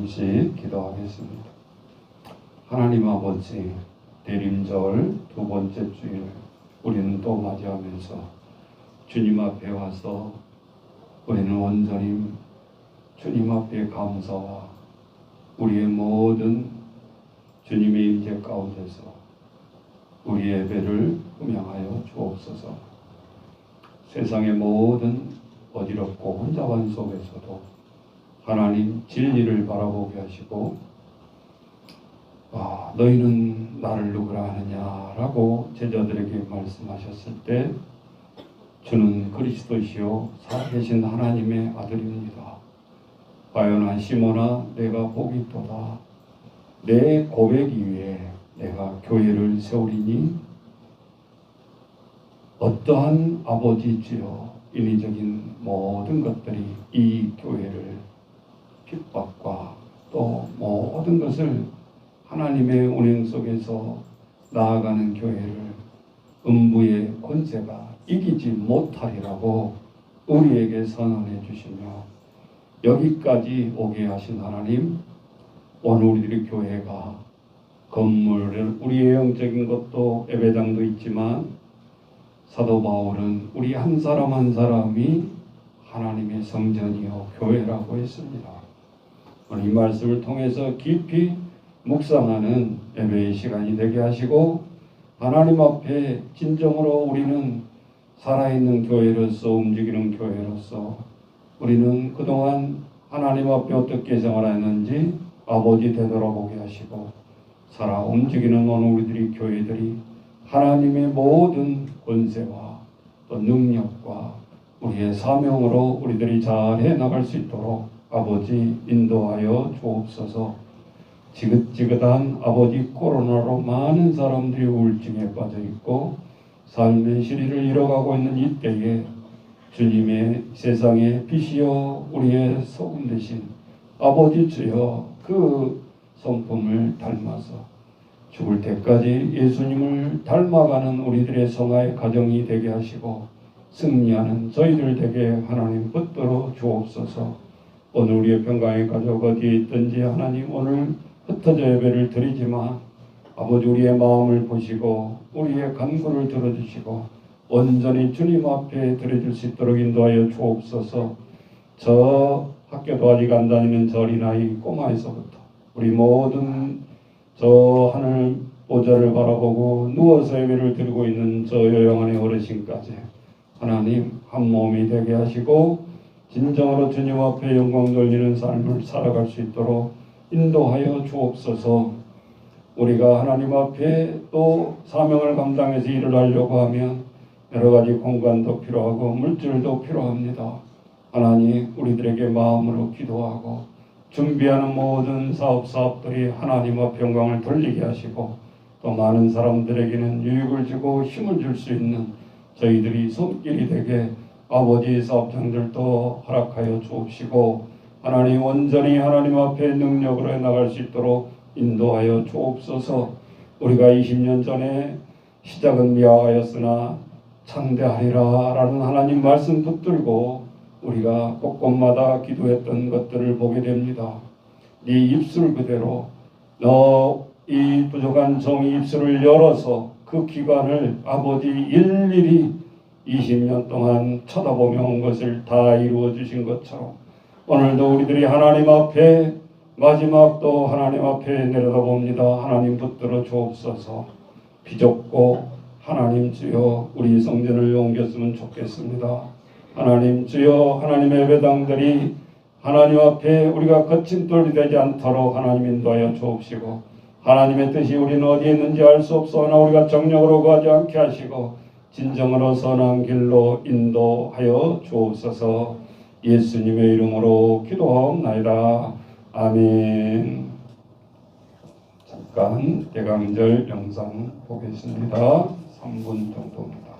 잠시 기도하겠습니다. 하나님 아버지, 대림절 두 번째 주일 우리는 또 맞이하면서 주님 앞에 와서 우리는 온전히 주님 앞에 감사와 우리의 모든 주님의 임재 가운데서 우리 예배를 음양하여 주옵소서. 세상의 모든 어지럽고 혼잡한 속에서도 하나님 진리를 바라보게 하시고 너희는 나를 누구라 하느냐라고 제자들에게 말씀하셨을 때 주는 그리스도시요 살아계신 하나님의 아들입니다. 과연 시몬아, 내가 복이 있도다. 내 고백 위에 내가 교회를 세우리니 어떠한 아버지 주여 인위적인 모든 것들이 이 교회를 핍박과 또 모든 것을 하나님의 운행 속에서 나아가는 교회를 음부의 권세가 이기지 못하리라고 우리에게 선언해 주시며 여기까지 오게 하신 하나님, 오늘 우리들의 교회가 건물, 우리의 영적인 것도 예배당도 있지만 사도 바울은 우리 한 사람 한 사람이 하나님의 성전이요 교회라고 했습니다. 오늘 이 말씀을 통해서 깊이 묵상하는 예배의 시간이 되게 하시고 하나님 앞에 진정으로 우리는 살아있는 교회로서 움직이는 교회로서 우리는 그동안 하나님 앞에 어떻게 생활했는지 아버지 되돌아보게 하시고 살아 움직이는 오늘 우리들이 교회들이 하나님의 모든 권세와 또 능력과 우리의 사명으로 우리들이 잘 해나갈 수 있도록 아버지 인도하여 주옵소서. 지긋지긋한 아버지 코로나로 많은 사람들이 우울증에 빠져있고 삶의 실의를 잃어가고 있는 이때에 주님의 세상의 빛이여 우리의 소금 되신 아버지 주여 그 성품을 닮아서 죽을 때까지 예수님을 닮아가는 우리들의 성화의 가정이 되게 하시고 승리하는 저희들 되게 하나님 붙들어 주옵소서. 오늘 우리의 평강의 가족 어디에 있든지 하나님 오늘 흩어져 예배를 드리지만 아버지 우리의 마음을 보시고 우리의 간구를 들어주시고 온전히 주님 앞에 드려줄 수 있도록 인도하여 주옵소서. 저 학교도 아직 안 다니는 저 어린아이 꼬마에서부터 우리 모든 저 하늘 보좌를 바라보고 누워서 예배를 드리고 있는 저 요양원의 어르신까지 하나님 한 몸이 되게 하시고 진정으로 주님 앞에 영광 돌리는 삶을 살아갈 수 있도록 인도하여 주옵소서. 우리가 하나님 앞에 또 사명을 감당해서 일을 하려고 하면 여러 가지 공간도 필요하고 물질도 필요합니다. 하나님 우리들에게 마음으로 기도하고 준비하는 모든 사업들이 하나님 앞에 영광을 돌리게 하시고 또 많은 사람들에게는 유익을 주고 힘을 줄 수 있는 저희들이 손길이 되게 아버지 사업장들도 허락하여 주옵시고 하나님 온전히 하나님 앞에 능력으로 나갈 수 있도록 인도하여 주옵소서. 우리가 20년 전에 시작은 미화하였으나 창대하리라 라는 하나님 말씀 붙들고 우리가 곳곳마다 기도했던 것들을 보게 됩니다. 네 입술 그대로 너 이 부족한 종이 입술을 열어서 그 기관을 아버지 일일이 20년 동안 쳐다보며 온 것을 다 이루어 주신 것처럼 오늘도 우리들이 하나님 앞에 마지막도 하나님 앞에 내려다봅니다. 하나님 붙들어 주옵소서. 비좁고 하나님 주여 우리 성전을 옮겼으면 좋겠습니다. 하나님 주여 하나님의 예배당들이 하나님 앞에 우리가 거친 돌이 되지 않도록 하나님 인도하여 주옵시고 하나님의 뜻이 우리는 어디에 있는지 알 수 없으나 우리가 정력으로 구하지 않게 하시고 진정으로 선한 길로 인도하여 주옵소서. 예수님의 이름으로 기도하옵나이다. 아멘. 잠깐 대강절 영상 보겠습니다. 3분 정도입니다.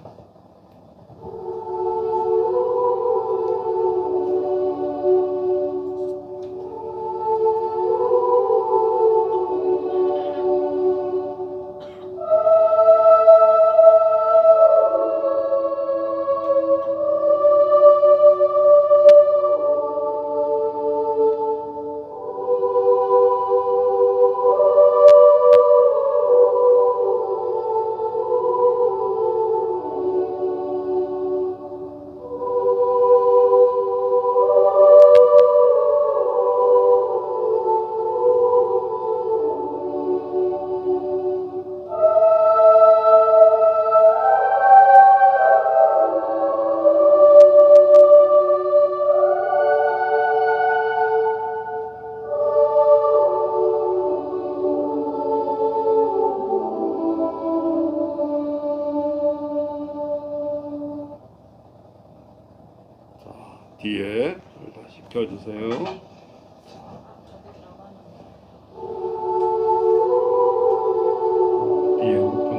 뒤에 다시 펴주세요. 뒤에 붙은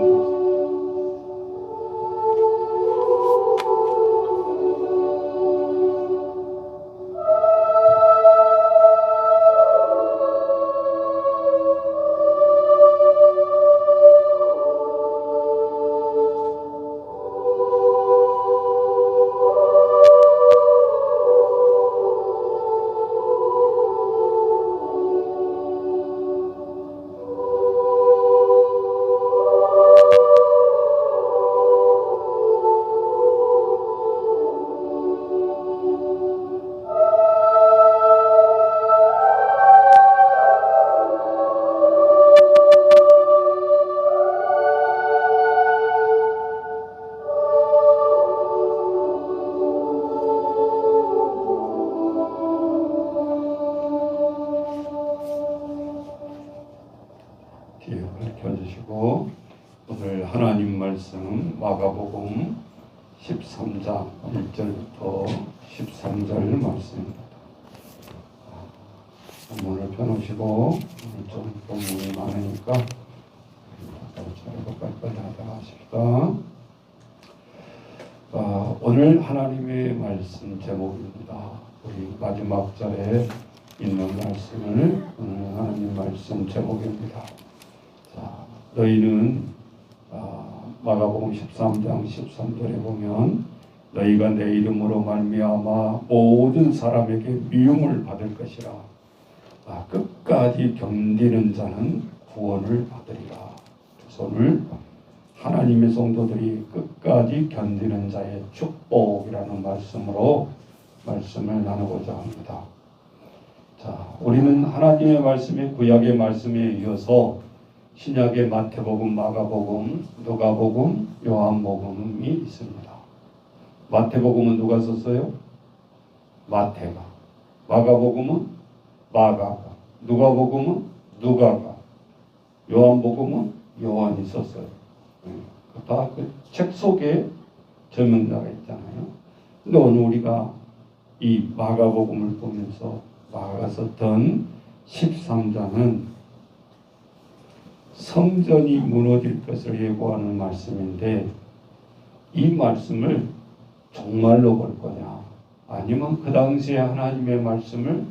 뒤에 가르쳐주시고 오늘 하나님 말씀 마가복음 13장 1절부터 13절 말씀입니다. 본문을 펴놓으시고 오늘 좀 본문이 많으니까 빨리빨리 하다가 하십시다. 오늘 하나님의 말씀 제목입니다. 우리 마지막 절에 있는 말씀을 오늘 하나님 말씀 제목입니다. 자, 너희는 마가복음 13장 13절에 보면 너희가 내 이름으로 말미암아 모든 사람에게 미움을 받을 것이라. 끝까지 견디는 자는 구원을 받으리라. 그래서 오늘 하나님의 성도들이 끝까지 견디는 자의 축복이라는 말씀으로 말씀을 나누고자 합니다. 자, 우리는 하나님의 말씀이 구약의 말씀에 이어서 신약의 마태복음, 마가복음, 누가복음, 요한복음이 있습니다. 마태복음은 누가 썼어요? 마태가. 마가복음은 마가가. 누가복음은 누가가. 요한복음은 요한이 썼어요. 다 그 책 속에 저명자가 있잖아요. 근데 오늘 우리가 이 마가복음을 보면서 마가가 썼던 13장은 성전이 무너질 것을 예고하는 말씀인데 이 말씀을 정말로 볼 거냐 아니면 그 당시에 하나님의 말씀을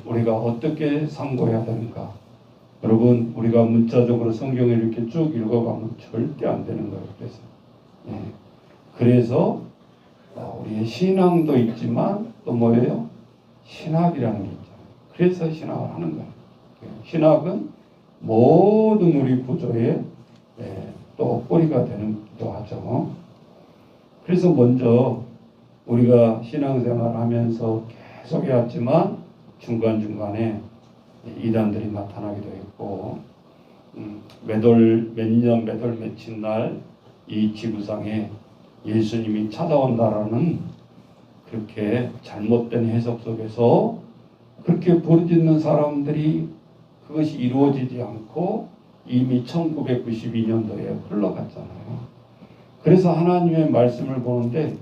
우리가 어떻게 상고해야 되는가. 여러분 우리가 문자적으로 성경을 이렇게 쭉 읽어가면 절대 안 되는 거예요. 그래서 우리의 신앙도 있지만 또 뭐예요? 신학이라는 게 있잖아요. 그래서 신학을 하는 거예요. 신학은 모든 우리 구조에 또 꼬리가 되기도 하죠. 그래서 먼저 우리가 신앙생활을 하면서 계속 해왔지만 중간중간에 이단들이 나타나기도 했고 몇월 며칠 날 이 지구상에 예수님이 찾아온다라는 그렇게 잘못된 해석 속에서 그렇게 부르짖는 사람들이 그것이 이루어지지 않고 이미 1992년도에 흘러갔잖아요. 그래서 하나님의 말씀을 보는데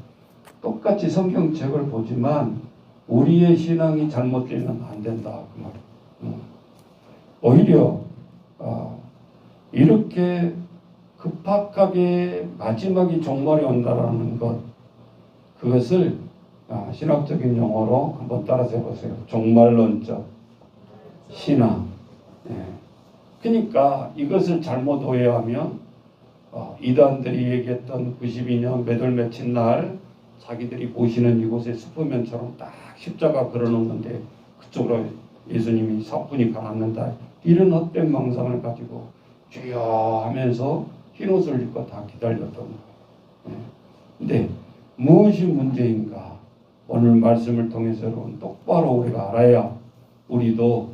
똑같이 성경책을 보지만 우리의 신앙이 잘못되면 안 된다 그 말이에요. 오히려 이렇게 급박하게 마지막이 종말이 온다라는 것 그것을 신학적인 용어로 한번 따라서 해보세요. 종말론적 신앙. 그러니까 이것을 잘못 오해하면 이단들이 얘기했던 92년 몇월 며칠 날 자기들이 보시는 이곳에 슈퍼맨처럼 딱 십자가 걸어놓는데 그쪽으로 예수님이 사뿐히 가놨는다. 이런 헛된 망상을 가지고 주여 하면서 흰옷을 입고 다 기다렸던 거예요. 근데 무엇이 문제인가? 오늘 말씀을 통해서 여러분 똑바로 우리가 알아야 우리도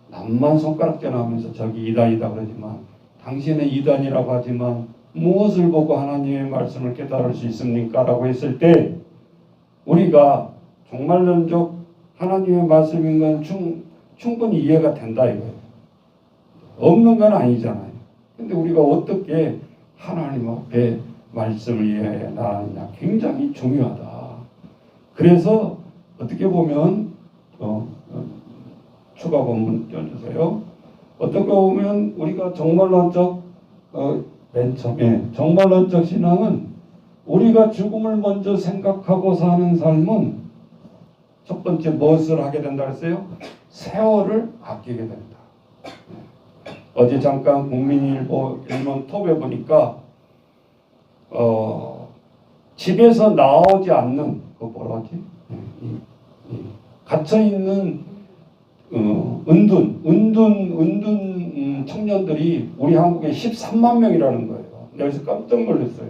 남만 손가락질 하면서 저기 이단이다 그러지만 당신은 이단이라고 하지만 무엇을 보고 하나님의 말씀을 깨달을 수 있습니까? 라고 했을 때 우리가 종말론적 하나님의 말씀인 건 충분히 이해가 된다 이거예요. 없는 건 아니잖아요. 근데 우리가 어떻게 하나님 앞에 말씀을 이해해 나가느냐 굉장히 중요하다. 그래서 어떻게 보면 추가 본문 띄워주세요. 어떻게 보면 우리가 정말론적 맨 처음에 정말론적 신앙은 우리가 죽음을 먼저 생각하고 사는 삶은 첫 번째 무엇을 하게 된다 그랬어요? 세월을 아끼게 된다. 어제 잠깐 국민일보 일본 톱에 보니까 집에서 나오지 않는 그 뭐라지? 갇혀 있는 은둔 청년들이 우리 한국에 13만 명이라는 거예요. 여기서 깜짝 놀랐어요.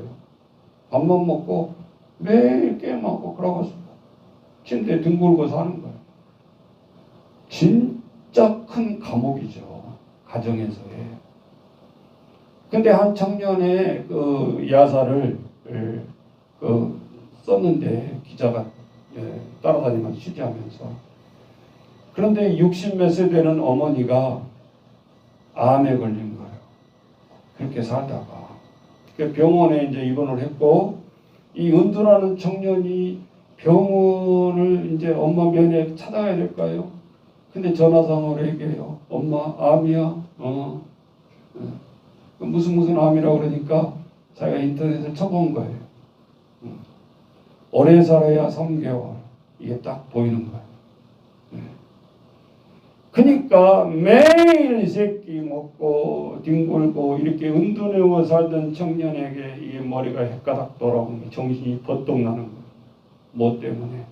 밥만 먹고 매일 게임하고 그러고 침대에 뒹굴고 사는 거예요. 진짜 큰 감옥이죠. 가정에서의. 근데 한 청년의 그 야사를 썼는데 기자가 따라다니면서 취재하면서, 그런데 60 몇 세 되는 어머니가 암에 걸린 거예요. 그렇게 살다가 병원에 이제 입원을 했고, 이 은둔하는 청년이 병원을 이제 엄마 면회 찾아가야 될까요? 근데 전화상으로 얘기해요. 엄마 암이야. 무슨 암이라고 그러니까 자기가 인터넷에 쳐본 거예요. 오래 살아야 3개월. 이게 딱 보이는 거예요. 그러니까 매일 새끼 먹고 뒹굴고 이렇게 은둔하고 살던 청년에게 이 머리가 헷가닥 돌아오면 정신이 버떡 나는 거예요. 뭐 때문에?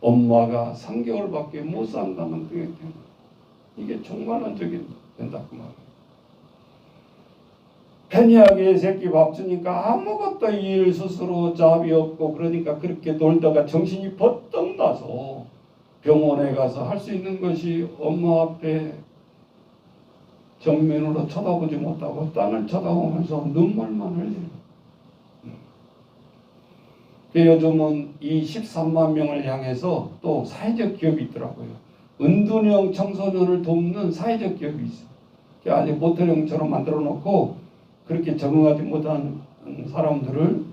엄마가 3개월밖에 못 산다는 그 때문에. 이게 정말론적인 된다 그 말이에요. 편리하게 새끼 밥 주니까 아무것도 일 스스로 잡이 없고, 그러니까 그렇게 놀다가 정신이 버떡 나서 병원에 가서 할 수 있는 것이 엄마 앞에 정면으로 쳐다보지 못하고 땅을 쳐다보면서 눈물만 흘려요. 요즘은 이 13만 명을 향해서 또 사회적 기업이 있더라고요. 은둔형 청소년을 돕는 사회적 기업이 있어요. 아직 모텔형처럼 만들어 놓고 그렇게 적응하지 못한 사람들을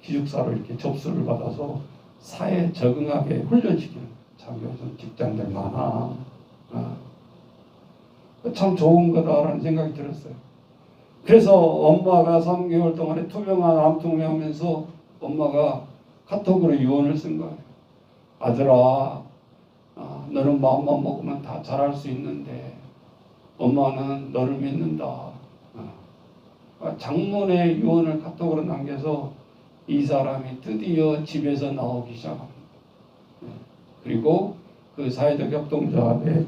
기숙사로 이렇게 접수를 받아서 사회에 적응하게 훈련시키는, 참 요즘 직장들 많아. 참 좋은 거다라는 생각이 들었어요. 그래서 엄마가 3개월 동안에 투병한 암투병하면서 엄마가 카톡으로 유언을 쓴 거예요. 아들아, 너는 마음만 먹으면 다 잘할 수 있는데 엄마는 너를 믿는다. 장문의 유언을 카톡으로 남겨서 이 사람이 드디어 집에서 나오기 시작합니다. 그리고 그 사회적 협동조합의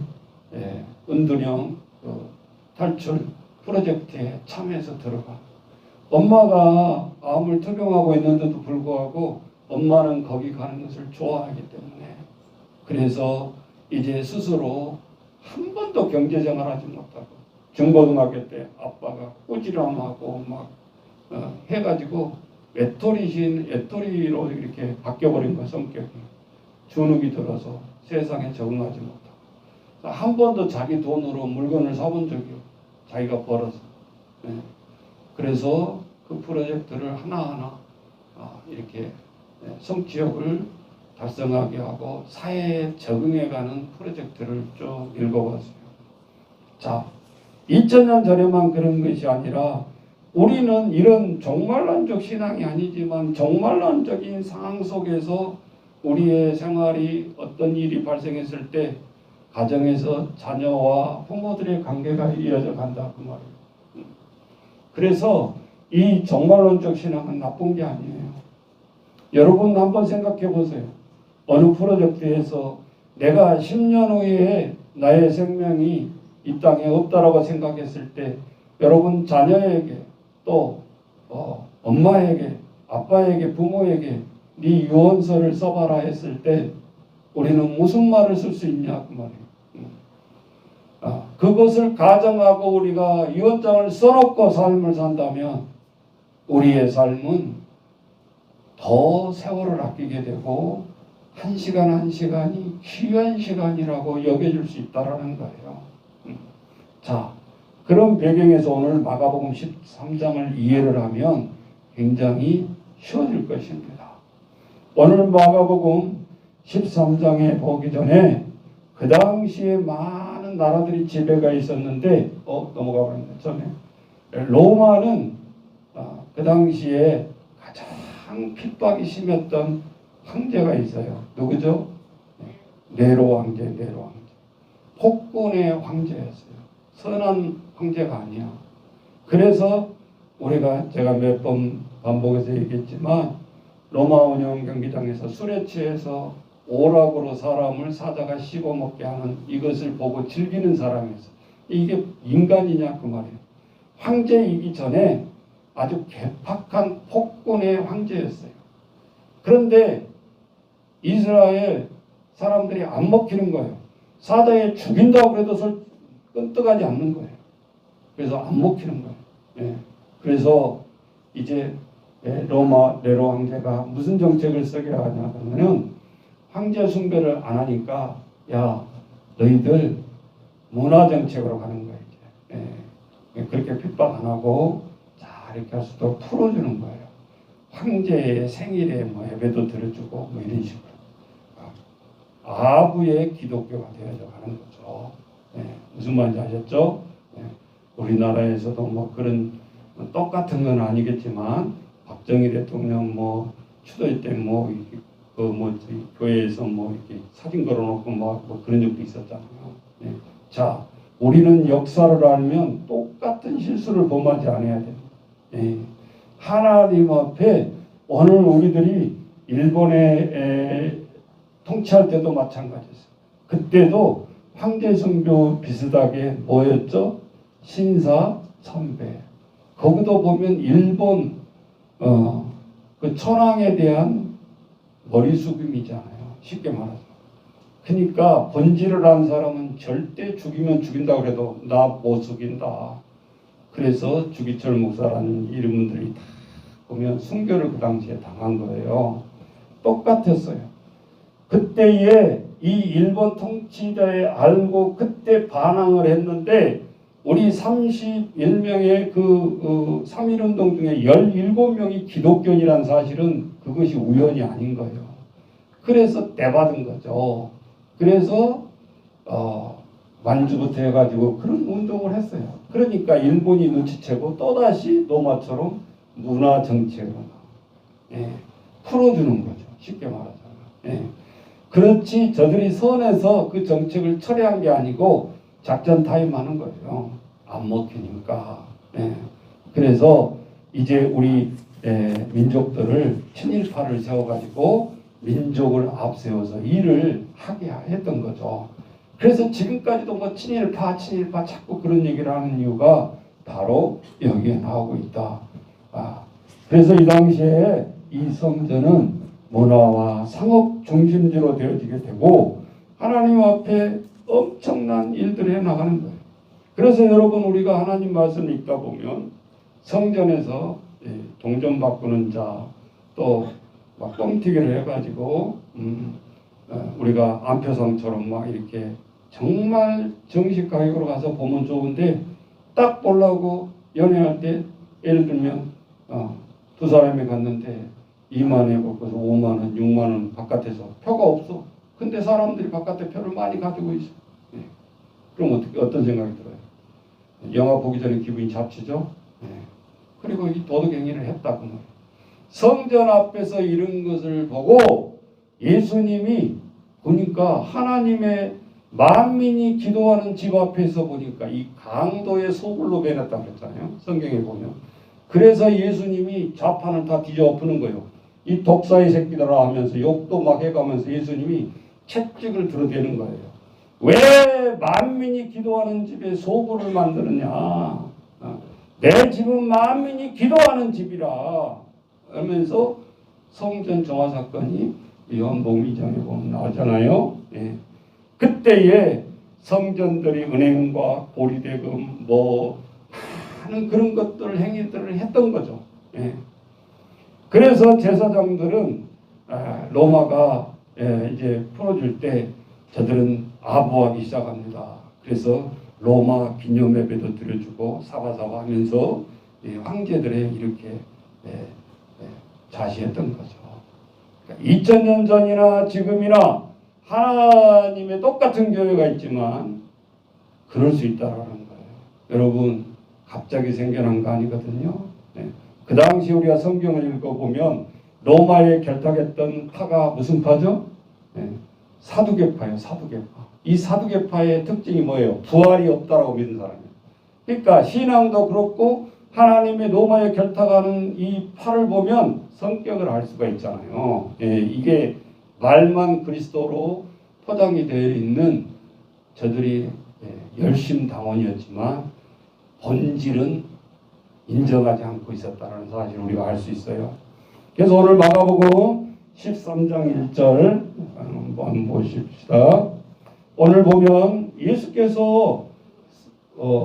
은둔형 탈출 프로젝트에 참여해서 들어가. 엄마가 암을 투병하고 있는데도 불구하고 엄마는 거기 가는 것을 좋아하기 때문에, 그래서 이제 스스로 한 번도 경제생활하지 못하고 중고등학교 때 아빠가 꾸지람하고 막 해가지고 외톨이로 이렇게 바뀌어버린 거야. 성격이 주눅이 들어서 세상에 적응하지 못하고, 한 번도 자기 돈으로 물건을 사본 적이 없고 자기가 벌어서. 그래서 그 프로젝트를 하나하나 이렇게 성취욕을 달성하게 하고 사회에 적응해가는 프로젝트를 쭉 읽어봤어요. 자, 2000년 전에만 그런 것이 아니라 우리는 이런 종말론적 신앙이 아니지만 종말론적인 상황 속에서 우리의 생활이 어떤 일이 발생했을 때 가정에서 자녀와 부모들의 관계가 이어져 간다 그 말이에요. 그래서 이 종말론적 신앙은 나쁜 게 아니에요. 여러분 한번 생각해 보세요. 어느 프로젝트에서 내가 10년 후에 나의 생명이 이 땅에 없다라고 생각했을 때 여러분 자녀에게 또 엄마에게 아빠에게 부모에게 네 유언서를 써봐라 했을 때 우리는 무슨 말을 쓸 수 있냐 그 말이에요. 그것을 가정하고 우리가 유언장을 써놓고 삶을 산다면 우리의 삶은 더 세월을 아끼게 되고 한 시간 한 시간이 귀한 시간이라고 여겨질 수 있다라는 거예요. 자, 그런 배경에서 오늘 마가복음 13장을 이해를 하면 굉장히 쉬워질 것입니다. 오늘 마가복음 13장에 보기 전에 그 당시에 많은 나라들이 지배가 있었는데 넘어가 버렸네. 전에 로마는 그 당시에 가장 핍박이 심했던 황제가 있어요. 누구죠? 네로 황제. 네로 황제. 폭군의 황제였어요. 선한 황제가 아니야. 그래서 제가 몇 번 반복해서 얘기했지만 로마 운영 경기장에서 술에 취해서 오락으로 사람을 사자가 씹어먹게 하는 이것을 보고 즐기는 사람이었어요. 이게 인간이냐 그 말이에요. 황제이기 전에 아주 괴팍한 폭군의 황제였어요. 그런데 이스라엘 사람들이 안 먹히는 거예요. 사자에 죽인다고 해도 끈떡하지 않는 거예요. 그래서 안 먹히는 거예요. 예. 그래서 이제 로마 네로 황제가 무슨 정책을 쓰게 하냐 그러면은 황제 숭배를 안 하니까 야 너희들 문화 정책으로 가는 거예요. 이제. 예. 그렇게 핍박 안 하고 자 이렇게 할 수도 풀어주는 거예요. 황제의 생일에 예배도 드려주고 이런 식으로 아부의 기독교가 되어져 가는 거죠. 예. 무슨 말인지 아셨죠? 예. 우리나라에서도 그런 똑같은 건 아니겠지만 박정희 대통령 추도회 때 교회에서 이렇게 사진 걸어놓고 그런 적도 있었잖아요. 예. 자, 우리는 역사를 알면 똑같은 실수를 범하지 않아야 됩니다. 예. 하나님 앞에 오늘 우리들이 일본에 통치할 때도 마찬가지였어요. 그때도 황제 숭배 비슷하게 뭐였죠? 신사 선배. 거기도 보면 일본 그 천황에 대한 머리 숙임이잖아요. 쉽게 말하죠. 그러니까 번지를 한 사람은 절대 죽이면 죽인다고 해도 나 못 죽인다. 그래서 주기철 목사라는 이런 분들이 다 보면 순교를 그 당시에 당한 거예요. 똑같았어요. 그때에 이 일본 통치자에 알고 그때 반항을 했는데 우리 31명의 그 3.1운동 중에 17명이 기독교인이라는 사실은 그것이 우연이 아닌 거예요. 그래서 떼받은 거죠. 그래서 만주부터 해가지고 그런 운동을 했어요. 그러니까 일본이 눈치채고 또다시 로마처럼 문화 정책으로 풀어주는 거죠. 쉽게 말하자면. 예. 그렇지 저들이 선에서 그 정책을 철회한 게 아니고 작전 타임하는 거예요. 안 먹히니까. 예. 그래서 이제 우리 민족들을 친일파를 세워가지고 민족을 앞세워서 일을 하게 했던 거죠. 그래서 지금까지도 친일파 자꾸 그런 얘기를 하는 이유가 바로 여기에 나오고 있다. 그래서 이 당시에 이 성전은 문화와 상업 중심지로 되어지게 되고 하나님 앞에 엄청난 일들을 해나가는 거예요. 그래서 여러분 우리가 하나님 말씀을 읽다 보면 성전에서 동전 바꾸는 자 또 막 뻥튀기를 해가지고 우리가 안표상처럼 막 이렇게 정말 정식 가격으로 가서 보면 좋은데 딱 보려고 연애할 때 예를 들면 두 사람이 갔는데 2만원에 바꿔서 5만원, 6만원 바깥에서 표가 없어. 근데 사람들이 바깥에 표를 많이 가지고 있어. 예. 그럼 어떤 생각이 들어요? 영화 보기 전에 기분이 잡치죠? 예. 그리고 이 도덕행위를 했다고 말이에요. 성전 앞에서 이런 것을 보고 예수님이 보니까 하나님의 만민이 기도하는 집 앞에서 보니까 이 강도의 소굴로 변했다고 그랬잖아요. 성경에 보면. 그래서 예수님이 좌판을 다 뒤져엎는 거예요. 이 독사의 새끼들아 하면서 욕도 막 해가면서 예수님이 채찍을 들어대는 거예요. 왜 만민이 기도하는 집에 소굴을 만드느냐. 내 집은 만민이 기도하는 집이라 하면서 성전 정화 사건이 요한복음 2장에 보면 나오잖아요. 예. 그때에 성전들이 은행과 보리대금 하는 그런 것들 행위들을 했던 거죠. 예. 그래서 제사장들은 로마가 이제 풀어줄 때 저들은 아부하기 시작합니다. 그래서 로마 기념예배도 드려주고 사바사바 하면서 황제들의 이렇게 자시했던 거죠. 2000년 전이나 지금이나 하나님의 똑같은 교회가 있지만 그럴 수 있다라는 거예요. 여러분, 갑자기 생겨난 거 아니거든요. 네. 그 당시 우리가 성경을 읽어보면 로마에 결탁했던 파가 무슨 파죠? 네. 사두개파예요. 사두개파. 이 사두개파의 특징이 뭐예요? 부활이 없다라고 믿는 사람이에요. 그러니까 신앙도 그렇고 하나님의 로마에 결탁하는 이 파를 보면 성격을 알 수가 있잖아요. 예, 이게 말만 그리스도로 포장이 되어 있는 저들이 열심당원이었지만 본질은 인정하지 않고 있었다는 사실을 우리가 알 수 있어요. 그래서 오늘 마가복음 13장 1절 한번 보십시다. 오늘 보면 예수께서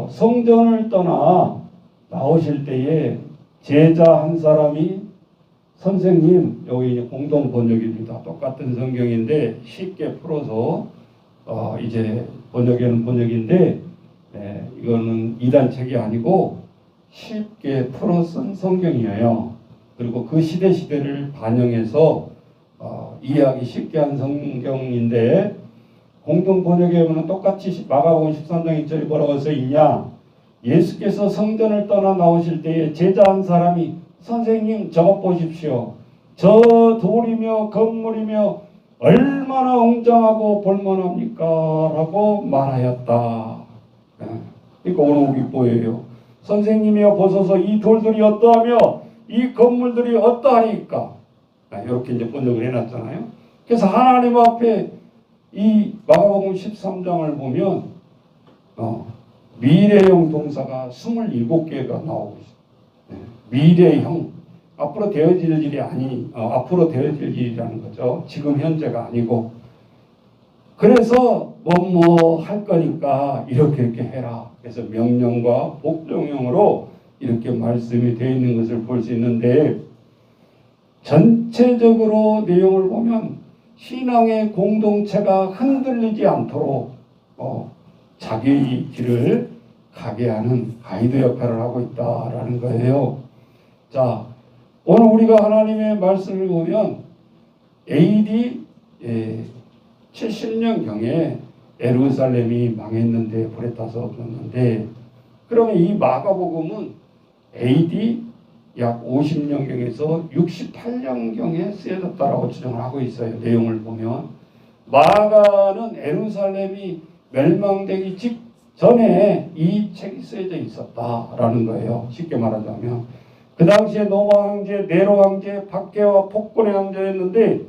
성전을 떠나 나오실 때에 제자 한 사람이 선생님, 여기 공동 번역입니다. 똑같은 성경인데 쉽게 풀어서 이제 번역에는 번역인데 이거는 이단책이 아니고 쉽게 풀어 쓴 성경이에요. 그리고 그 시대를 반영해서 이해하기 쉽게 한 성경인데 공동 번역에 보면 똑같이 마가복음 13장 1절에 뭐라고 써 있냐? 예수께서 성전을 떠나 나오실 때에 제자 한 사람이 선생님 저것 보십시오. 저 돌이며 건물이며 얼마나 웅장하고 볼만합니까? 라고 말하였다. 그러니까 오늘 우리 뭐예요? 선생님이여 보소서 이 돌들이 어떠하며 이 건물들이 어떠하니까? 이렇게 이제 번역을 해놨잖아요. 그래서 하나님 앞에 이 마가복음 13장을 보면 미래형 동사가 27개가 나오고 있어요. 미래형. 앞으로 되어질 일이 앞으로 되어질 일이라는 거죠. 지금 현재가 아니고. 그래서 뭐 할 거니까 이렇게 해라. 그래서 명령과 복종형으로 이렇게 말씀이 되어 있는 것을 볼 수 있는데 전체적으로 내용을 보면 신앙의 공동체가 흔들리지 않도록 자기의 길을 가게 하는 가이드 역할을 하고 있다라는 거예요. 자, 오늘 우리가 하나님의 말씀을 보면 AD 70년경에 예루살렘이 망했는데 불에 타서 없었는데 그러면 이 마가복음은 AD 약 50년경에서 68년경에 쓰여졌다라고 추정을 하고 있어요. 내용을 보면 마가는 예루살렘이 멸망되기 직전에 이 책이 쓰여져 있었다라는 거예요. 쉽게 말하자면 그 당시에 로마 황제, 네로 황제, 박해와 폭군의 황제였는데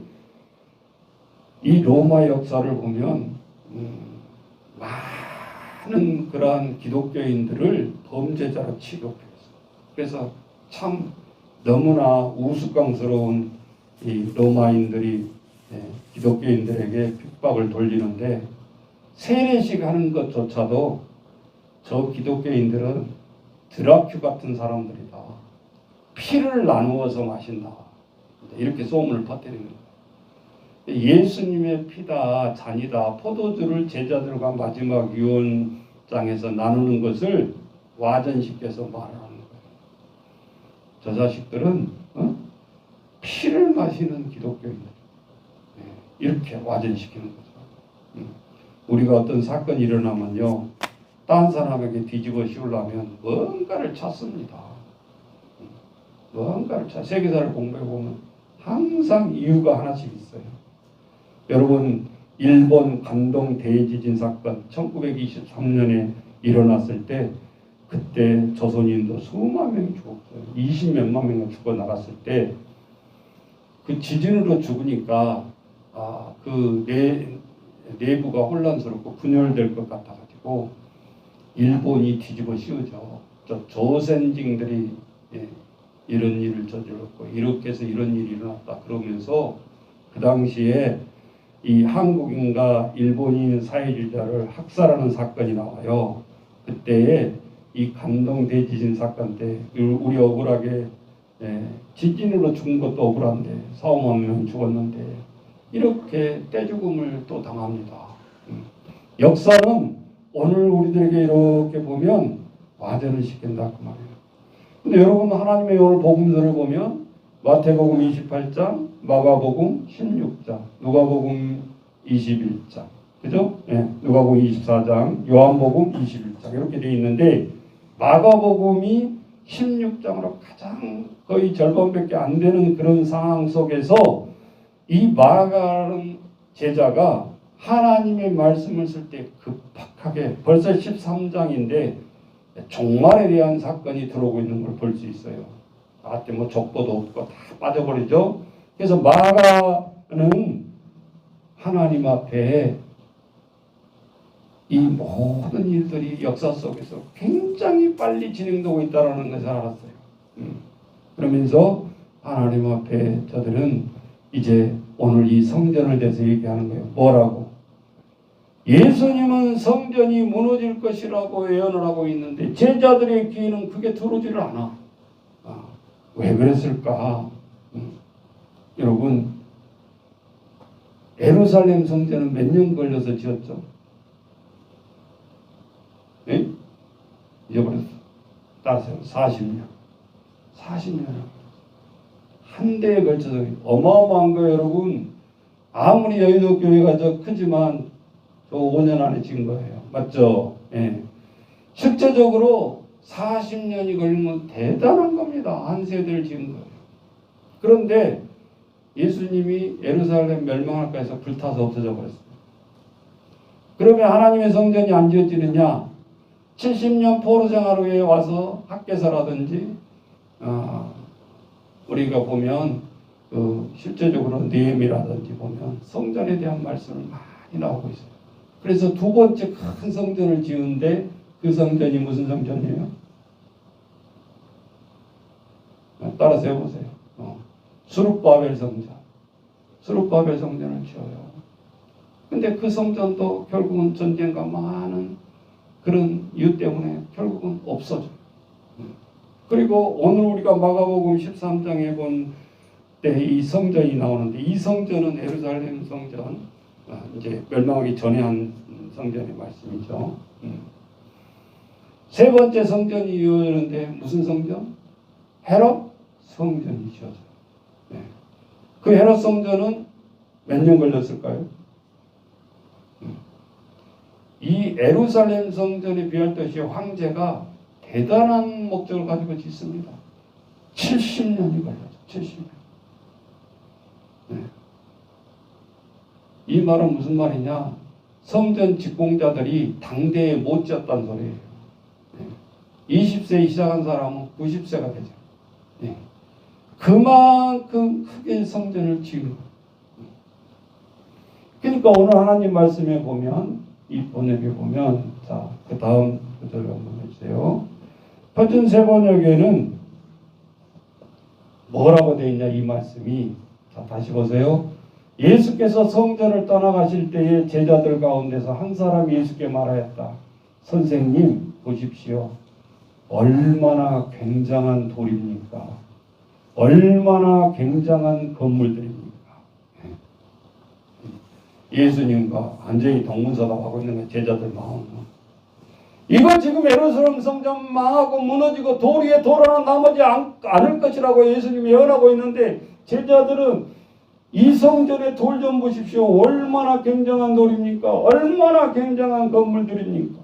이 로마 역사를 보면 많은 그러한 기독교인들을 범죄자로 취급했어요. 그래서 참 너무나 우스꽝스러운 이 로마인들이 기독교인들에게 핍박을 돌리는데 세례식 하는 것조차도 저 기독교인들은 드라큐 같은 사람들이다. 피를 나누어서 마신다. 이렇게 소문을 퍼뜨리는 거예요. 예수님의 피다, 잔이다, 포도주를 제자들과 마지막 유언장에서 나누는 것을 와전시켜서 말하는 거예요. 저 자식들은 피를 마시는 기독교인들. 이렇게 와전시키는 거죠. 우리가 어떤 사건이 일어나면요, 딴 사람에게 뒤집어 씌우려면 뭔가를 찾습니다. 뭔가를 세계사를 공부해보면 항상 이유가 하나씩 있어요. 여러분, 일본 관동 대지진 사건 1923년에 일어났을 때 그때 조선인도 수만 명이 죽었어요. 20몇만 명이 죽어나갔을 때 그 지진으로 죽으니까 그 내부가 혼란스럽고 분열될 것 같아가지고 일본이 뒤집어 씌우죠. 조선징들이 이런 일을 저질렀고 이렇게 해서 이런 일이 일어났다 그러면서 그 당시에 이 한국인과 일본인 사회주의자를 학살하는 사건이 나와요. 그때에 이 관동 대지진 사건 때 우리 억울하게 지진으로 죽은 것도 억울한데 4~5만 명 죽었는데 이렇게 떼죽음을 또 당합니다. 역사는 오늘 우리들에게 이렇게 보면 와전을 시킨다 그 말이에요. 근데 여러분 하나님의 오늘 복음서를 보면 마태복음 28장, 마가복음 16장, 누가복음 21장, 그죠? 예, 누가복음 24장, 요한복음 21장 이렇게 되어 있는데 마가복음이 16장으로 가장 거의 절반밖에 안 되는 그런 상황 속에서 이 마가는 제자가 하나님의 말씀을 쓸 때 급박하게 벌써 13장인데 종말에 대한 사건이 들어오고 있는 걸 볼 수 있어요. 나한테 뭐 족보도 없고 다 빠져버리죠. 그래서 마가는 하나님 앞에 이 모든 일들이 역사 속에서 굉장히 빨리 진행되고 있다는 것을 알았어요. 그러면서 하나님 앞에 저들은 이제 오늘 이 성전을 대해서 얘기하는 거예요. 뭐라고? 예수님은 성전이 무너질 것이라고 예언을 하고 있는데 제자들의 귀에는 그게 들어오지를 않아. 왜 그랬을까? 여러분, 예루살렘 성전은 몇 년 걸려서 지었죠? 예? 잊어버렸어. 따라서 40년. 40년. 한 대에 걸쳐서 어마어마한 거예요, 여러분. 아무리 여의도 교회가 저 크지만 저 5년 안에 지은 거예요. 맞죠? 예. 실제적으로 40년이 걸리면 대단한 겁니다. 한 세대를 지은 거예요. 그런데 예수님이 예루살렘 멸망할까 해서 불타서 없어져 버렸어요. 그러면 하나님의 성전이 안 지어지느냐? 70년 포로 생활 후에 와서 학개서라든지 우리가 보면 실제적으로 느헤미야라든지 보면 성전에 대한 말씀을 많이 나오고 있어요. 그래서 두 번째 큰 성전을 지은데 그 성전이 무슨 성전이에요? 따라서 해보세요. 스룹바벨 성전. 스룹바벨 성전을 지어요. 근데 그 성전도 결국은 전쟁과 많은 그런 이유 때문에 결국은 없어져요. 그리고 오늘 우리가 마가복음 13장에 본 때 이 성전이 나오는데 이 성전은 예루살렘 성전, 이제 멸망하기 전에 한 성전의 말씀이죠. 세 번째 성전이 이어지는데 무슨 성전? 헤롯 성전이 지어져요. 그 헤롯 성전은 몇 년 걸렸을까요? 이 예루살렘 성전에 비할 듯이 황제가 대단한 목적을 가지고 짓습니다. 70년이 걸렸죠. 70년. 이 말은 무슨 말이냐? 성전 직공자들이 당대에 못 지었다는 소리예요. 20세에 시작한 사람은 90세가 되죠. 그만큼 크게 성전을 지은 거예요. 그러니까 오늘 하나님 말씀에 보면 이 번역에 보면 자, 그 다음 구절을 한번 해주세요. 표준 세 번역에는 뭐라고 되어 있냐 이 말씀이. 자, 다시 보세요. 예수께서 성전을 떠나가실 때에 제자들 가운데서 한 사람이 예수께 말하였다. 선생님 보십시오. 얼마나 굉장한 돌입니까? 얼마나 굉장한 건물들입니까? 예수님과 완전히 동문서답하고 있는 거 제자들 마음은. 이거 지금 예루살렘 성전 망하고 무너지고 돌 위에 돌 하나 남지 않을 것이라고 예수님이 예언하고 있는데 제자들은 이 성전의 돌 좀 보십시오. 얼마나 굉장한 돌입니까? 얼마나 굉장한 건물들입니까?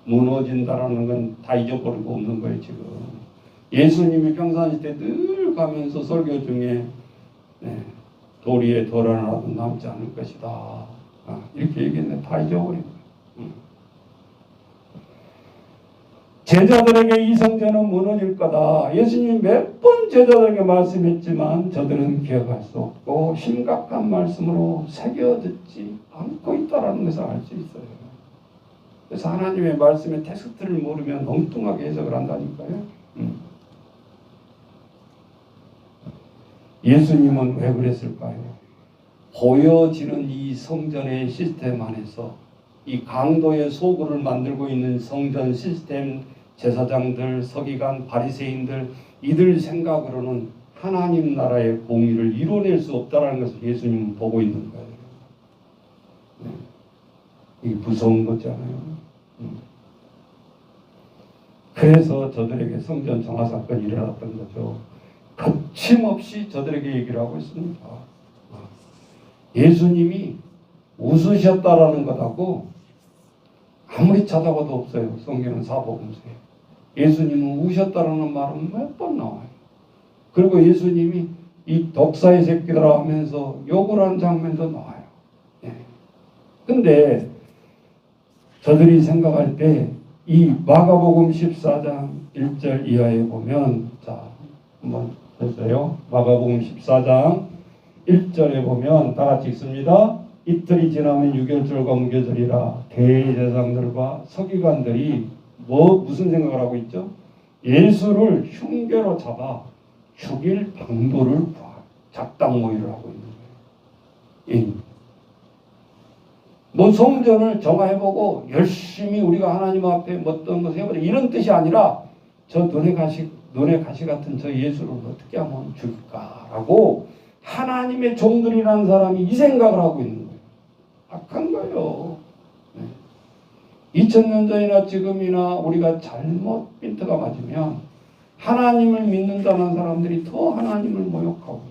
무너진다라는 건 다 잊어버리고 없는 거예요 지금. 예수님이 평상시 때 늘 가면서 설교 중에 돌 위에 돌 하나라도 남지 않을 것이다. 이렇게 얘기했는데 다 잊어버린 거예요. 제자들에게 이 성전은 무너질 거다. 예수님이 몇 번 제자들에게 말씀했지만 저들은 기억할 수 없고 심각한 말씀으로 새겨듣지 않고 있다는 것을 알 수 있어요. 그래서 하나님의 말씀의 텍스트를 모르면 엉뚱하게 해석을 한다니까요. 예수님은 왜 그랬을까요? 보여지는 이 성전의 시스템 안에서 이 강도의 소굴을 만들고 있는 성전 시스템 제사장들, 서기관, 바리새인들 이들 생각으로는 하나님 나라의 공의를 이뤄낼 수 없다는 것을 예수님은 보고 있는 거예요. 이게 무서운 거잖아요. 그래서 저들에게 성전 정화 사건이 일어났던 거죠. 거침없이 저들에게 얘기를 하고 있습니다. 예수님이 웃으셨다라는 것하고 아무리 찾아봐도 없어요. 성경은 사복음서에. 예수님은 우셨다라는 말은 몇 번 나와요. 그리고 예수님이 이 독사의 새끼들아 하면서 욕을 한 장면도 나와요. 근데 저들이 생각할 때 이 마가복음 14장 1절 이하에 보면, 자, 한번 보세요. 마가복음 14장 1절에 보면 다 같이 읽습니다. 이틀이 지나면 유월절과 무교절이라 대제사장들과 서기관들이 무슨 생각을 하고 있죠? 예수를 흉계로 잡아 죽일 방도를 작당 모의를 하고 있는 거예요. 뭐 성전을 정화해보고 열심히 우리가 하나님 앞에 어떤 것을 해보자 이런 뜻이 아니라 저 눈에 가시 같은 저 예수를 어떻게 하면 죽일까라고 하나님의 종들이라는 사람이 이 생각을 하고 있는 거예요. 악한 거예요. 2000년 전이나 지금이나 우리가 잘못 핀트가 맞으면 하나님을 믿는다는 사람들이 더 하나님을 모욕하고,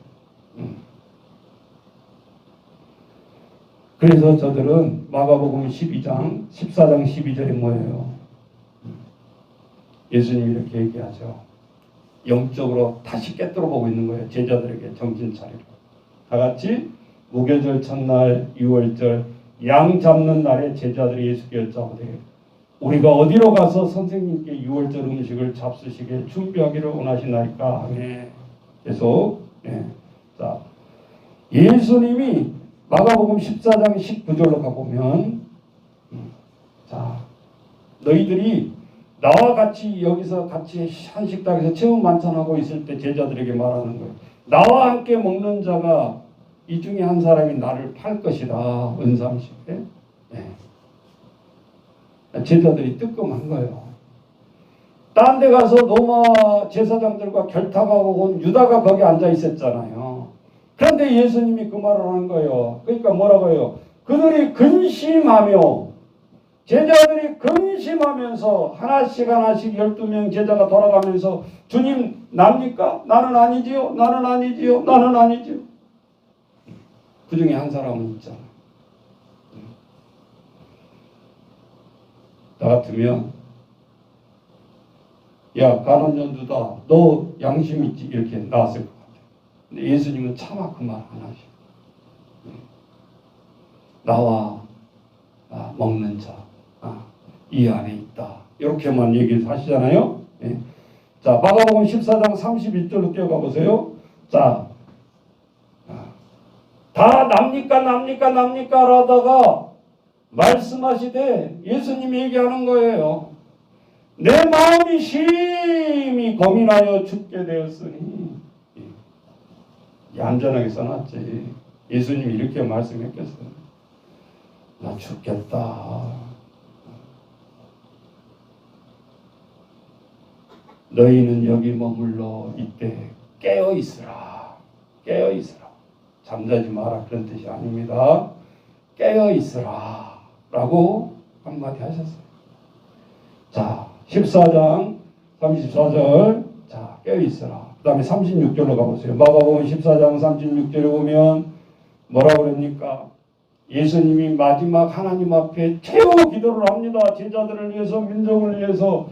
그래서 저들은 마가복음 14장 12절에 뭐예요? 예수님이 이렇게 얘기하죠. 영적으로 다시 깨뜨려 보고 있는 거예요. 제자들에게 정신 차리고. 다 같이 무교절 첫날 유월절 양 잡는 날에 제자들이 예수께 여짜오되 우리가 어디로 가서 선생님께 유월절 음식을 잡수시게 준비하기를 원하시나이까 하네. 계속. 자, 예수님이 마가복음 14장 19절로 가보면, 자, 너희들이 나와 같이 여기서 같이 한 식당에서 체험 만찬하고 있을 때 제자들에게 말하는 거예요. 나와 함께 먹는 자가 이 중에 한 사람이 나를 팔 것이다. 은삼식에. 제자들이 뜨끔한 거예요. 딴 데 가서 로마 제사장들과 결탁하고 온 유다가 거기 앉아 있었잖아요. 그런데 예수님이 그 말을 하는 거예요. 그러니까 뭐라고요? 그들이 근심하며, 제자들이 근심하면서 하나씩 12명 제자가 돌아가면서 주님 납니까? 나는 아니지요. 나는 아니지요. 나는 아니지요. 그 중에 한 사람은 있잖아. 나 같으면 야 간원전두다 너 양심 있지 이렇게 나왔을 것 같아. 근데 예수님은 차마 그 말 안 하시고 나와 먹는 자 이 안에 있다 이렇게만 얘기를 하시잖아요. 자 마가복음 14장 31절로 뛰어가 보세요. 자 다 납니까 하다가 말씀하시되 예수님이 얘기하는 거예요. 내 마음이 심히 고민하여 죽게 되었으니. 얌전하게 써놨지. 예수님이 이렇게 말씀했겠어요. 나 죽겠다. 너희는 여기 머물러 이때 깨어있으라. 깨어있으라. 잠자지 마라 그런 뜻이 아닙니다. 깨어있으라 라고 한마디 하셨어요. 자 14장 34절 자 깨어있으라. 그 다음에 36절로 가보세요. 마가복음 14장 36절에 보면 뭐라고 그럽니까? 예수님이 마지막 하나님 앞에 최후 기도를 합니다. 제자들을 위해서 민족을 위해서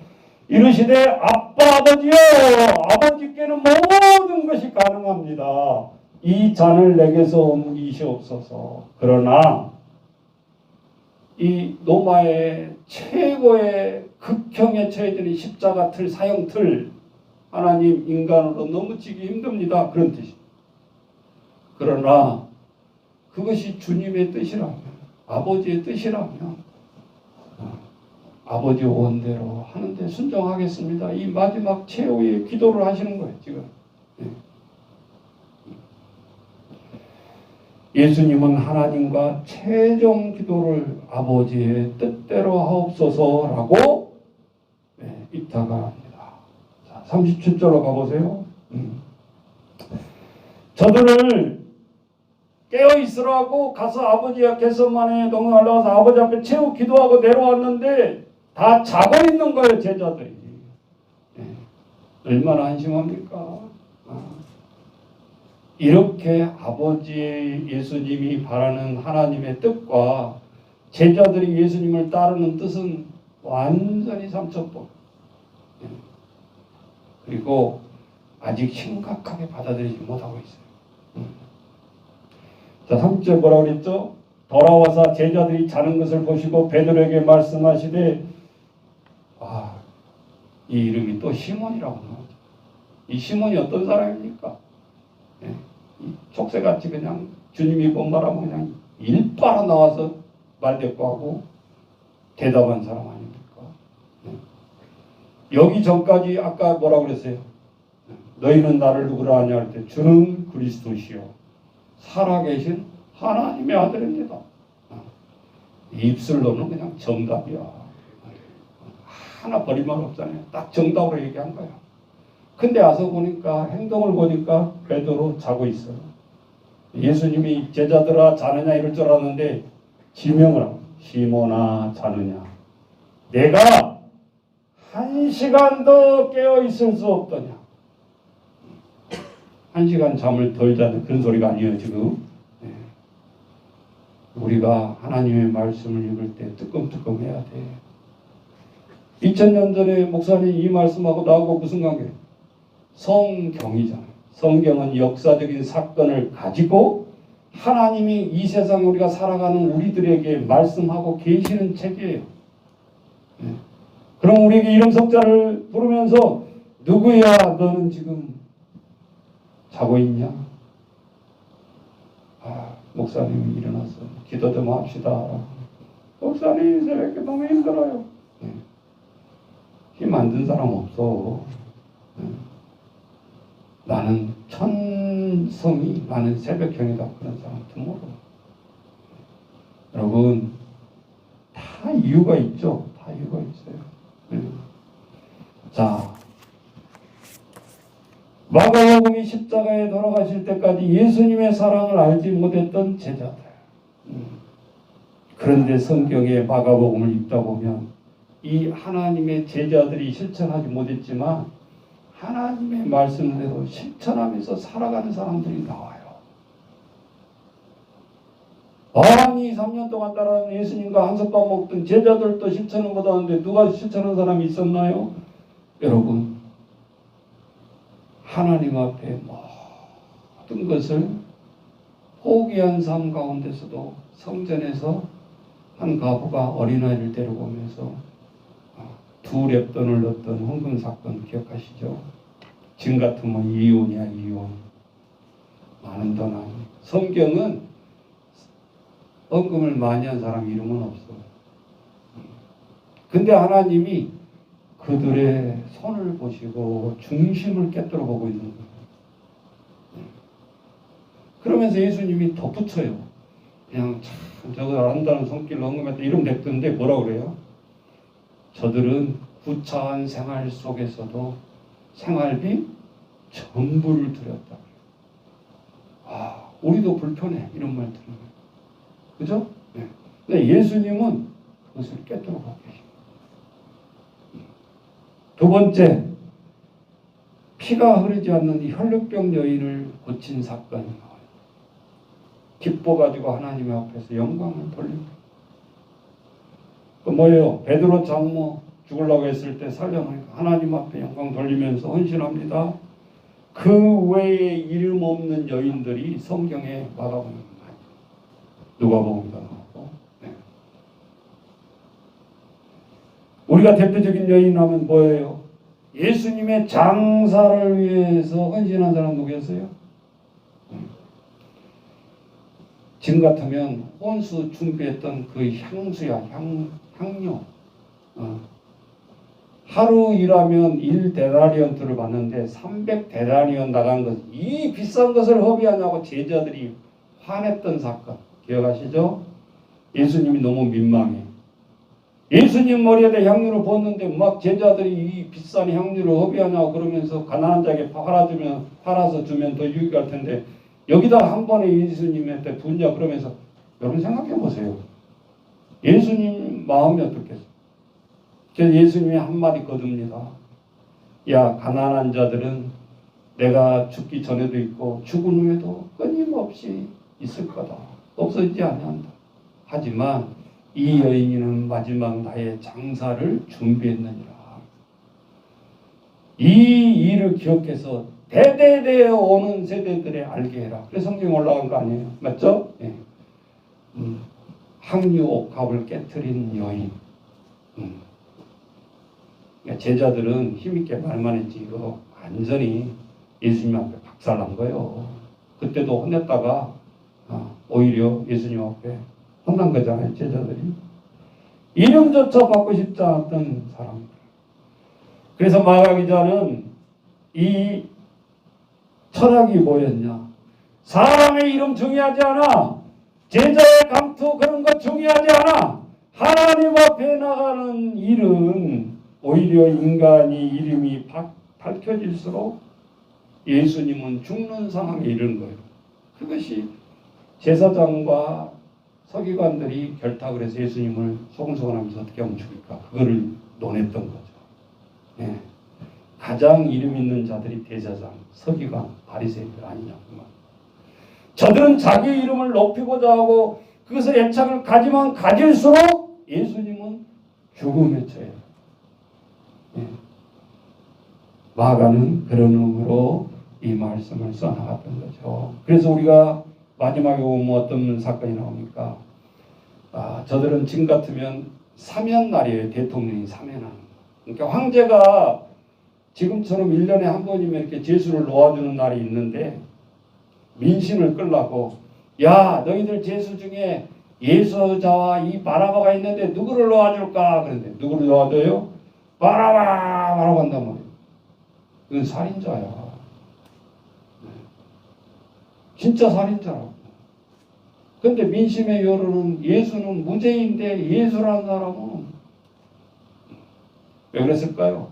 이르시되 아빠 아버지여 아버지께는 모든 것이 가능합니다. 이 잔을 내게서 옮기시옵소서. 그러나 이 로마의 최고의 극형에 처해지는 십자가 틀 사형 틀 하나님 인간으로 너무 지기 힘듭니다. 그런 뜻입니다. 그러나 그것이 주님의 뜻이라면 아버지의 뜻이라면 아버지 원대로 하는데 순종하겠습니다. 이 마지막 최후의 기도를 하시는 거예요. 지금 예수님은 하나님과 최종 기도를 아버지의 뜻대로 하옵소서라고 입타가합니다. 자, 37절로 가보세요. 저들을 깨어있으라고 가서 아버지와 겟세마네 동산에 올라가서 아버지 앞에 최후 기도하고 내려왔는데 다 자고 있는 거예요. 제자들이. 얼마나 한심합니까? 이렇게 아버지의 예수님이 바라는 하나님의 뜻과 제자들이 예수님을 따르는 뜻은 완전히 삼천포. 그리고 아직 심각하게 받아들이지 못하고 있어요. 자, 3절 뭐라고 그랬죠? 돌아와서 제자들이 자는 것을 보시고 베드로에게 말씀하시되, 이 이름이 또 시몬이라고 나오죠. 이 시몬이 어떤 사람입니까? 족쇄같이 그냥 주님이 본 말하면 그냥 일바로 나와서 말대꾸하고 대답한 사람 아닙니까? 여기 전까지 아까 뭐라고 그랬어요? 너희는 나를 누구라 하냐 할 때 주는 그리스도시요 살아계신 하나님의 아들입니다. 입술로는 그냥 정답이야. 하나 버릴 말 없잖아요. 딱 정답으로 얘기한 거야. 근데 와서 보니까 행동을 보니까 베드로 자고 있어요. 예수님이 제자들아 자느냐 이럴 줄 알았는데 지명을 하고 시몬아 자느냐 내가 1시간 더 깨어 있을 수 없더냐. 1시간 잠을 덜 자는 그런 소리가 아니에요 지금. 우리가 하나님의 말씀을 읽을 때 뜨끔뜨끔 해야 돼. 2000년 전에 목사님 이 말씀하고 나하고 무슨 관계? 성경이잖아요. 성경은 역사적인 사건을 가지고 하나님이 이 세상에 우리가 살아가는 우리들에게 말씀하고 계시는 책이에요. 그럼 우리에게 이름 석자를 부르면서 누구야 너는 지금 자고 있냐? 목사님이 일어나서 기도 좀 합시다. 목사님 새벽에 너무 힘들어요. 힘 안 든 사람 없어. 나는 천성이 나는 새벽형이다 그런 사람 드물어. 여러분 다 이유가 있죠. 다 이유가 있어요. 자, 마가복음이 십자가에 돌아가실 때까지 예수님의 사랑을 알지 못했던 제자들. 그런데 성경의 마가복음을 읽다 보면 이 하나님의 제자들이 실천하지 못했지만 하나님의 말씀대로 실천하면서 살아가는 사람들이 나와요. 아니 3년 동안 따라하는 예수님과 한솥밥 먹던 제자들도 실천을 못하는데 누가 실천한 사람이 있었나요? 여러분 하나님 앞에 모든 것을 포기한 삶 가운데서도 성전에서 한 과부가 어린아이를 데리고 오면서 2렙돈을 넣었던 헌금 사건 기억하시죠? 지금 같으면 이혼이야 이혼. 많은 돈 아니. 성경은 헌금을 많이 한 사람 이름은 없어. 근데 하나님이 그들의 손을 보시고 중심을 깨뜨려 보고 있는 거예요. 그러면서 예수님이 덧붙여요. 그냥 참 저거 아름다운 손길로 헌금했다 이러면 됐던데 뭐라고 그래요? 저들은 구차한 생활 속에서도 생활비 전부를 드렸다. 우리도 불편해 이런 말 들으면. 그죠? 네. 근데 예수님은 그것을 깨뜨려 보고 계십니다. 두 번째, 피가 흐르지 않는 이 혈루병 여인을 고친 사건이 나와요. 기뻐가지고 하나님 앞에서 영광을 돌립니다. 그 뭐예요? 베드로 장모 죽으려고 했을 때 살려놓으니까 하나님 앞에 영광 돌리면서 헌신합니다. 그 외에 이름 없는 여인들이 성경에 마가복음에 나와요. 누가복음도 나오고. 네. 우리가 대표적인 여인 하면 뭐예요? 예수님의 장사를 위해서 헌신한 사람 누구였어요? 지금 같으면 혼수 준비했던 그 향수야, 향료. 하루 일하면 1데나리온트를 받는데 300데나리온 나간 것, 이 비싼 것을 허비하냐고 제자들이 화냈던 사건 기억하시죠? 예수님이 너무 민망해. 예수님 머리에다 향유를 부었는데 막 제자들이 이 비싼 향유를 허비하냐고 그러면서 가난한 자에게 팔아서 주면 더 유익할 텐데 여기다 한 번에 예수님한테 부냐 그러면서 여러분 생각해 보세요. 예수님 마음이 어떻겠어요? 그래서 예수님이 한마디 거둡니다. 야 가난한 자들은 내가 죽기 전에도 있고 죽은 후에도 끊임없이 있을 거다. 없어지지 아니한다. 하지만 이 여인이는 마지막 나의 장사를 준비했느니라. 이 일을 기억해서 대대대 오는 세대들에 알게 해라. 그래서 성경에 올라간 거 아니에요? 맞죠? 예. 항유옥합을 깨트린 여인. 그러니까 제자들은 힘있게 말만 했지 이거 완전히 예수님 앞에 박살난 거예요. 그때도 혼냈다가 오히려 예수님 앞에 혼난 거잖아요. 제자들이. 이름조차 받고 싶지 않았던 사람들. 그래서 마가 기자는 이 철학이 뭐였냐? 사람의 이름 중요하지 않아. 제자의 감투 그런 거 중요하지 않아. 하나님 앞에 나가는 일은 오히려 인간이 이름이 밝혀질수록 예수님은 죽는 상황에 이르는 거예요. 그것이 제사장과 서기관들이 결탁을 해서 예수님을 소곤소곤하면서 어떻게 하면 죽일까? 그거를 논했던 거죠. 예. 가장 이름 있는 자들이 대제사장, 서기관, 바리새인들 아니냐구만. 저들은 자기 이름을 높이고자 하고 그것에 애착을 가지만 가질수록 예수님은 죽음에 처해요. 예. 마가는 그런 의미로 이 말씀을 써나갔던 거죠. 그래서 우리가 마지막에 보면 어떤 사건이 나옵니까? 저들은 지금 같으면 사면날이에요. 대통령이 사면하는. 그러니까 황제가 지금처럼 1년에 한 번이면 이렇게 제수를 놓아주는 날이 있는데 민심을 끌라고 야 너희들 제수 중에 예수자와 이 바라바가 있는데 누구를 놓아줄까? 그런데 누구를 놓아줘요? 바라바라고 한단 말이에요. 이건 살인자야. 진짜 살인자라고. 근데 민심의 여론은 예수는 무죄인데 예수라는 사람은 왜 그랬을까요?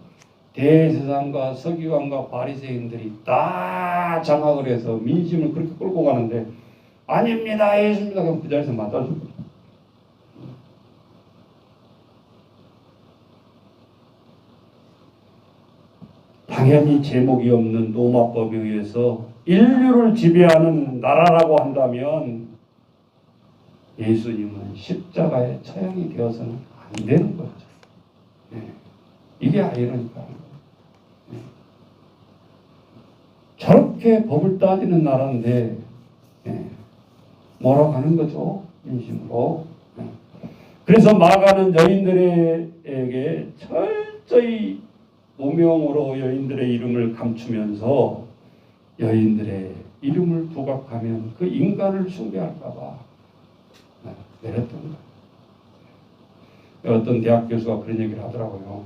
대제사장과 서기관과 바리새인들이 다 장악을 해서 민심을 그렇게 끌고 가는데 아닙니다 예수입니다 그럼 그 자리에서 맞아주고 당연히 제목이 없는 로마법에 의해서 인류를 지배하는 나라라고 한다면 예수님은 십자가의 처형이 되어서는 안 되는 거죠. 네. 이게 아이러니까. 네. 저렇게 법을 따지는 나라인데 네. 몰아가는 거죠. 인심으로. 네. 그래서 마가는 여인들에게 철저히 오명으로 여인들의 이름을 감추면서 여인들의 이름을 부각하면 그 인간을 숭배할까봐 내렸던 거예요. 어떤 대학 교수가 그런 얘기를 하더라고요.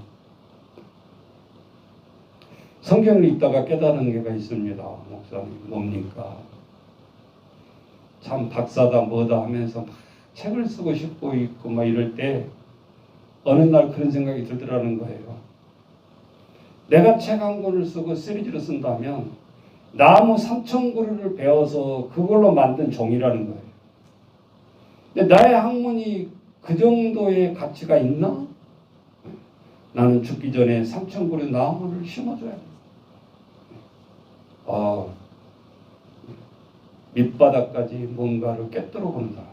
성경을 읽다가 깨달은 게가 있습니다. 목사님 뭡니까? 참 박사다 뭐다 하면서 막 책을 쓰고 싶고 있고 막 이럴 때 어느 날 그런 생각이 들더라는 거예요. 내가 책 한 권을 쓰고 시리즈로 쓴다면 나무 3,000그루를 베어서 그걸로 만든 종이라는 거예요. 근데 나의 학문이 그 정도의 가치가 있나? 나는 죽기 전에 3,000그루 나무를 심어줘야 돼. 밑바닥까지 뭔가를 꿰뚫어 보는 사람.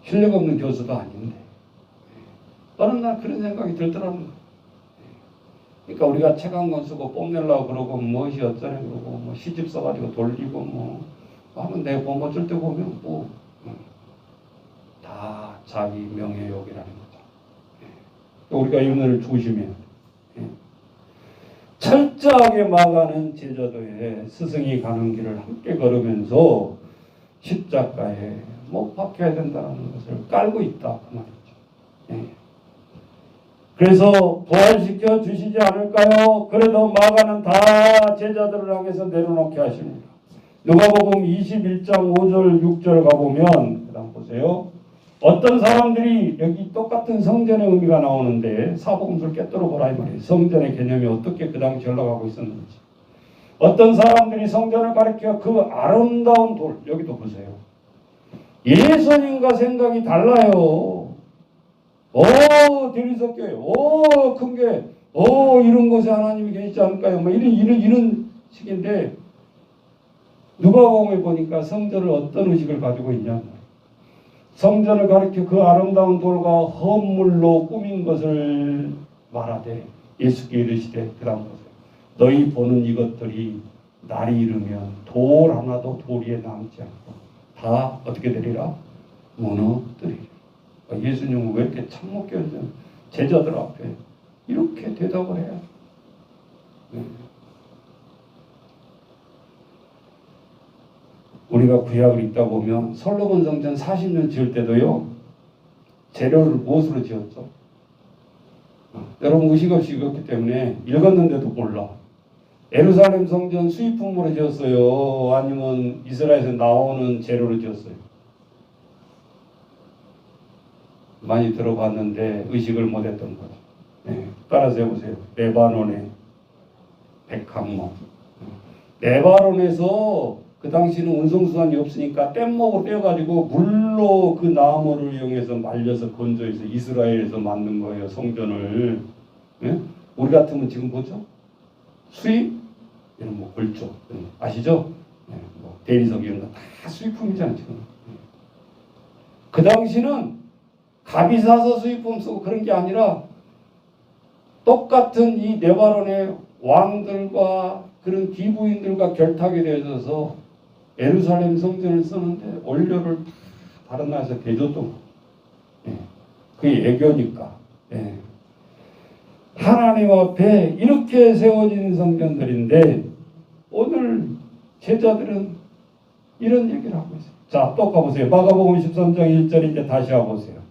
실력 없는 교수도 아닌데. 어느 날 그런 생각이 들더라는 거예요. 그러니까 우리가 책 한 권 쓰고 뽐내려고 그러고 무엇이 어쩌네 그러고 뭐 시집 써가지고 돌리고 뭐 하면 내 본 어쩔 때 보면 뭐 다 자기 명예욕이라는 거죠. 우리가 이 은혜를 조심해야 돼. 철저하게 마가는 제자도에 스승이 가는 길을 함께 걸으면서 십자가에 못 박혀야 된다는 것을 깔고 있다 그 말이죠. 그래서 부활시켜 주시지 않을까요? 그래도 마가는 다 제자들을 향해서 내려놓게 하십니다. 누가복음 21장 5절 6절 가보면 그 다음 보세요. 어떤 사람들이 여기 똑같은 성전의 의미가 나오는데 사복음서를 꿰뚫어 보라 이 말이에요. 성전의 개념이 어떻게 그 당시 흘러가고 있었는지. 어떤 사람들이 성전을 가리켜 그 아름다운 돌 여기도 보세요. 예수님과 생각이 달라요. 대리석교회, 큰 게 이런 곳에 하나님이 계시지 않을까요? 뭐 이런 식인데, 누가복음에 보니까 성전을 어떤 의식을 가지고 있냐. 성전을 가리켜 그 아름다운 돌과 헌물로 꾸민 것을 말하되 예수께 이르시되 그 다음 보세요. 너희 보는 이것들이 날이 이르면 돌 하나도 돌 위에 남지 않고 다 어떻게 되리라? 무너뜨리리라. 예수님은 왜 이렇게 참먹게 하죠? 제자들 앞에 이렇게 대답을 해요. 네. 우리가 구약을 읽다 보면 솔로몬 성전 40년 지을 때도요, 재료를 무엇으로 지었죠? 여러분 의식 없이 읽었기 때문에 읽었는데도 몰라. 예루살렘 성전 수입품으로 지었어요? 아니면 이스라엘에서 나오는 재료로 지었어요? 많이 들어봤는데 의식을 못했던 거죠. 네, 따라서 해보세요. 레바논의 백합목. 레바논에서 그 당시는 운송수단이 없으니까 뗏목으로 떼어가지고 물로 그 나무를 이용해서 말려서 건조해서 이스라엘에서 만든 거예요. 성전을. 네? 우리 같으면 지금 뭐죠? 수입? 이런 뭐 골조 아시죠? 네, 뭐 대리석 이런 거 다 수입품이잖아요. 지금. 그 당시는 갑이 사서 수입품 쓰고 그런 게 아니라 똑같은 이 레바논의 왕들과 그런 기부인들과 결탁이 되어서 예루살렘 성전을 쓰는데 원료를 다른 나라에서 대줬던 거예요. 예. 그게 애교니까. 예. 하나님 앞에 이렇게 세워진 성전들인데 오늘 제자들은 이런 얘기를 하고 있어요. 자, 또 가보세요. 마가복음 13장 1절 이제 다시 와보세요.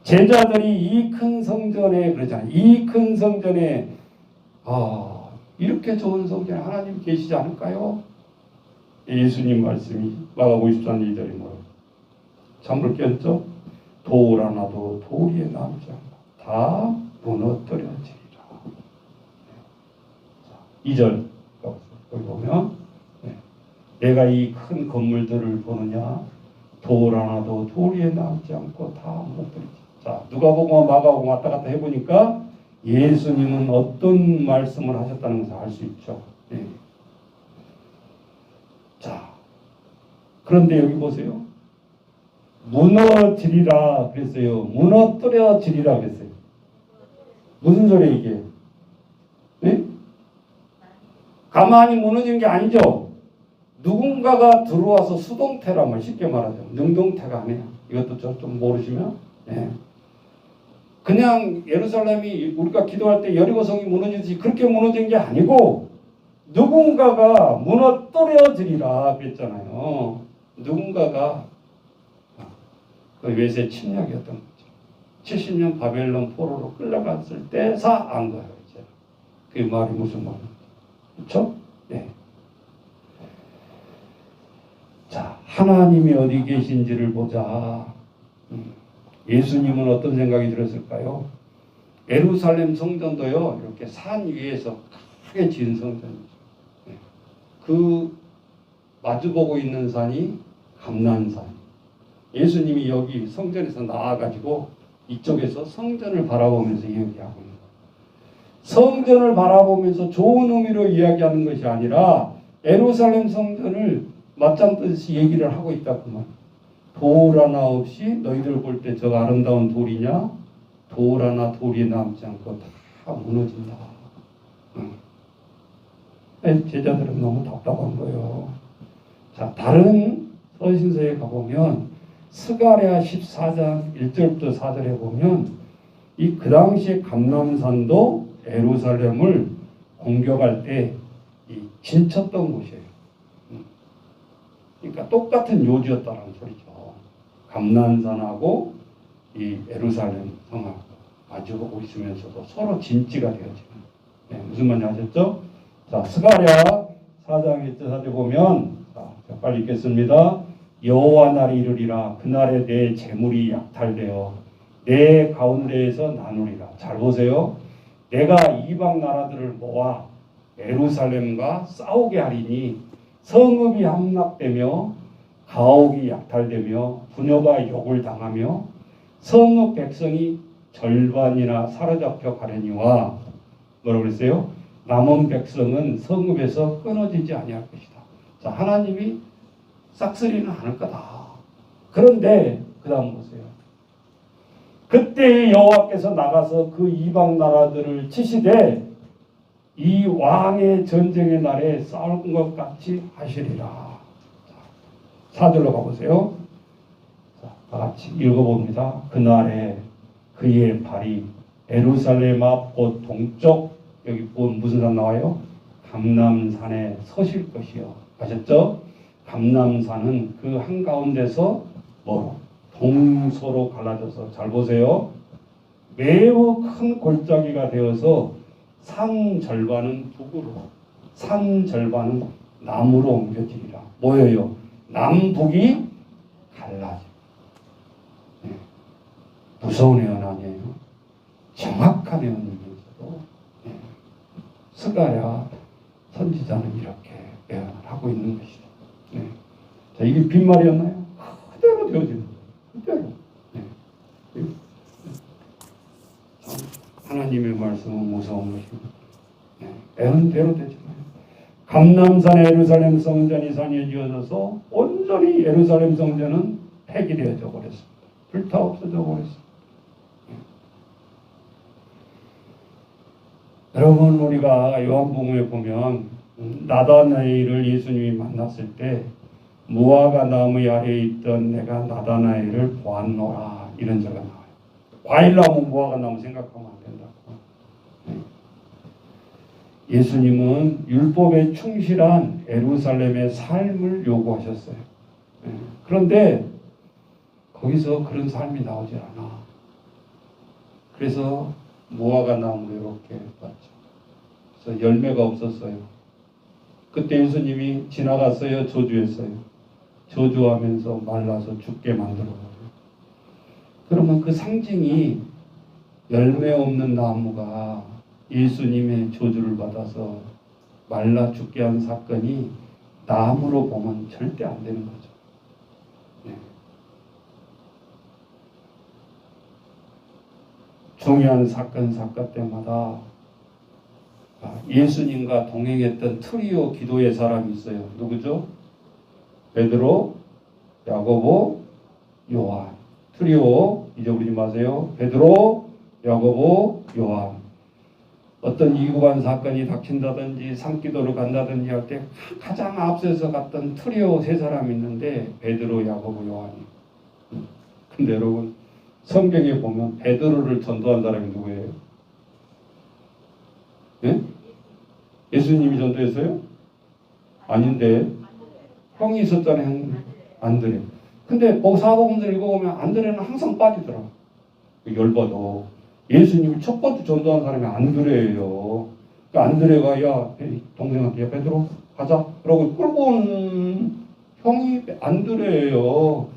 제자들이 이 큰 성전에 그러잖아요. 이 큰 성전에 이렇게 좋은 성전에 하나님 계시지 않을까요? 예수님 말씀이 마가복음 13장 2절이 뭐예요? 참으로 꼈죠? 돌 하나도 돌 위에 남지 않고 다 무너뜨려지리라. 2절 여기 보면 내가 이 큰 건물들을 보느냐 돌 하나도 돌 위에 남지 않고 다 무너뜨리지. 자, 누가복음 마가복음 왔다 갔다 해보니까 예수님은 어떤 말씀을 하셨다는 것을 알 수 있죠. 네. 자, 그런데 여기 보세요. 무너지리라 그랬어요. 무너뜨려지리라 그랬어요. 무슨 소리예요 이게? 네? 가만히 무너지는 게 아니죠. 누군가가 들어와서 수동태란 말 쉽게 말하죠. 능동태가 아니에요. 이것도 좀 모르시면 네. 그냥 예루살렘이 우리가 기도할 때 여리고성이 무너지듯이 그렇게 무너진 게 아니고 누군가가 무너뜨려지리라 그랬잖아요. 누군가가 그 외세 침략이었던 거죠. 70년 바벨론 포로로 끌려갔을 때 안 거예요. 이제 그 말이 무슨 말이에요? 그렇죠? 네. 자, 하나님이 어디 계신지를 보자. 예수님은 어떤 생각이 들었을까요? 예루살렘 성전도요, 이렇게 산 위에서 크게 지은 성전이죠. 그 마주보고 있는 산이 감난산. 예수님이 여기 성전에서 나와가지고 이쪽에서 성전을 바라보면서 이야기하고 있는 거예요. 성전을 바라보면서 좋은 의미로 이야기하는 것이 아니라 예루살렘 성전을 맞장 뜨듯이 얘기를 하고 있다 그 말. 돌 하나 없이 너희들 볼 때 저 아름다운 돌이냐? 돌 하나 돌이 남지 않고 다 무너진다. 제자들은 너무 답답한 거예요. 자, 다른 서신서에 가보면 스가랴 14장 1절부터 4절에 보면 이 그 당시에 감람산도 예루살렘을 공격할 때 이 진쳤던 곳이에요. 그러니까 똑같은 요지였다는 소리죠. 감난산하고 이 예루살렘 성하고 마주보고 있으면서도 서로 진지가 되어지는. 네, 무슨 말인지 아셨죠? 자, 스가랴 4장 1절 4절 보면 자, 빨리 읽겠습니다. 여호와 날이 이르리라. 그날에 내 재물이 약탈되어 내 가운데에서 나누리라. 잘 보세요. 내가 이방 나라들을 모아 예루살렘과 싸우게 하리니 성읍이 함락되며 가옥이 약탈되며 부녀가 욕을 당하며 성읍 백성이 절반이나 사로잡혀 가려니와 뭐라고 그랬어요? 남은 백성은 성읍에서 끊어지지 아니할 것이다. 자, 하나님이 싹쓸이는 않을 거다. 그런데 그 다음 보세요. 그때 여호와께서 나가서 그 이방 나라들을 치시되 이 왕의 전쟁의 날에 싸울 것 같이 하시리라. 4절로 가보세요. 자, 다 같이 읽어봅니다. 그날에 그의 발이 예루살렘 앞 곧 동쪽, 여기 보면 무슨 산 나와요? 감람산에 서실 것이요. 아셨죠? 감람산은 그 한가운데서 동서로 갈라져서, 잘 보세요. 매우 큰 골짜기가 되어서 산 절반은 북으로, 산 절반은 남으로 옮겨지리라. 뭐예요? 남북이 갈라져. 네. 무서운 예언 아니에요. 정확한 예언이면서도 네. 스가랴 선지자는 이렇게 예언을 하고 있는 것이죠. 네. 자, 이게 빈말이었나요? 그대로 되어지는 거예요. 그대로. 네. 하나님의 말씀은 무서운 것입니다. 네. 예언대로 되지만 감람산의 예루살렘 성전이 산에 지어져서 온전히 예루살렘 성전은 폐기되어져 버렸습니다. 불타 없어져 버렸습니다. 여러분, 우리가 요한복음에 보면 나다나엘을 예수님이 만났을 때 무화과 나무 아래에 있던 내가 나다나엘을 보았노라, 이런 적이 나와요. 과일나무, 무화과 나무 생각하면 안 된다고. 예수님은 율법에 충실한 예루살렘의 삶을 요구하셨어요. 그런데 거기서 그런 삶이 나오질 않아. 그래서 무화과 나무로 이렇게 봤죠. 그래서 열매가 없었어요. 그때 예수님이 지나갔어요? 저주했어요? 저주하면서 말라서 죽게 만들어버려요. 그러면 그 상징이 열매 없는 나무가 예수님의 저주를 받아서 말라 죽게 한 사건이 나무로 보면 절대 안 되는 거죠. 네. 중요한 사건 때마다 예수님과 동행했던 트리오 기도의 사람이 있어요. 누구죠? 베드로, 야고보, 요한. 트리오 잊어버리지 마세요. 베드로, 야고보, 요한. 어떤 위급한 사건이 닥친다든지 산기도를 간다든지 할 때 가장 앞서서 갔던 트리오 세 사람이 있는데 베드로, 야고보, 요한이. 근데 여러분, 성경에 보면 베드로를 전도한 사람이 누구예요? 예? 예수님이 전도했어요? 아닌데 형이 있었잖아요. 안드레. 근데 사복음서를 읽어보면 안드레는 항상 빠지더라. 열받아. 예수님이 첫 번째 전도한 사람이 안드레예요. 그러니까 안드레가 야 동생한테 야 베드로 가자. 그러고 끌고 온 형이 안드레예요.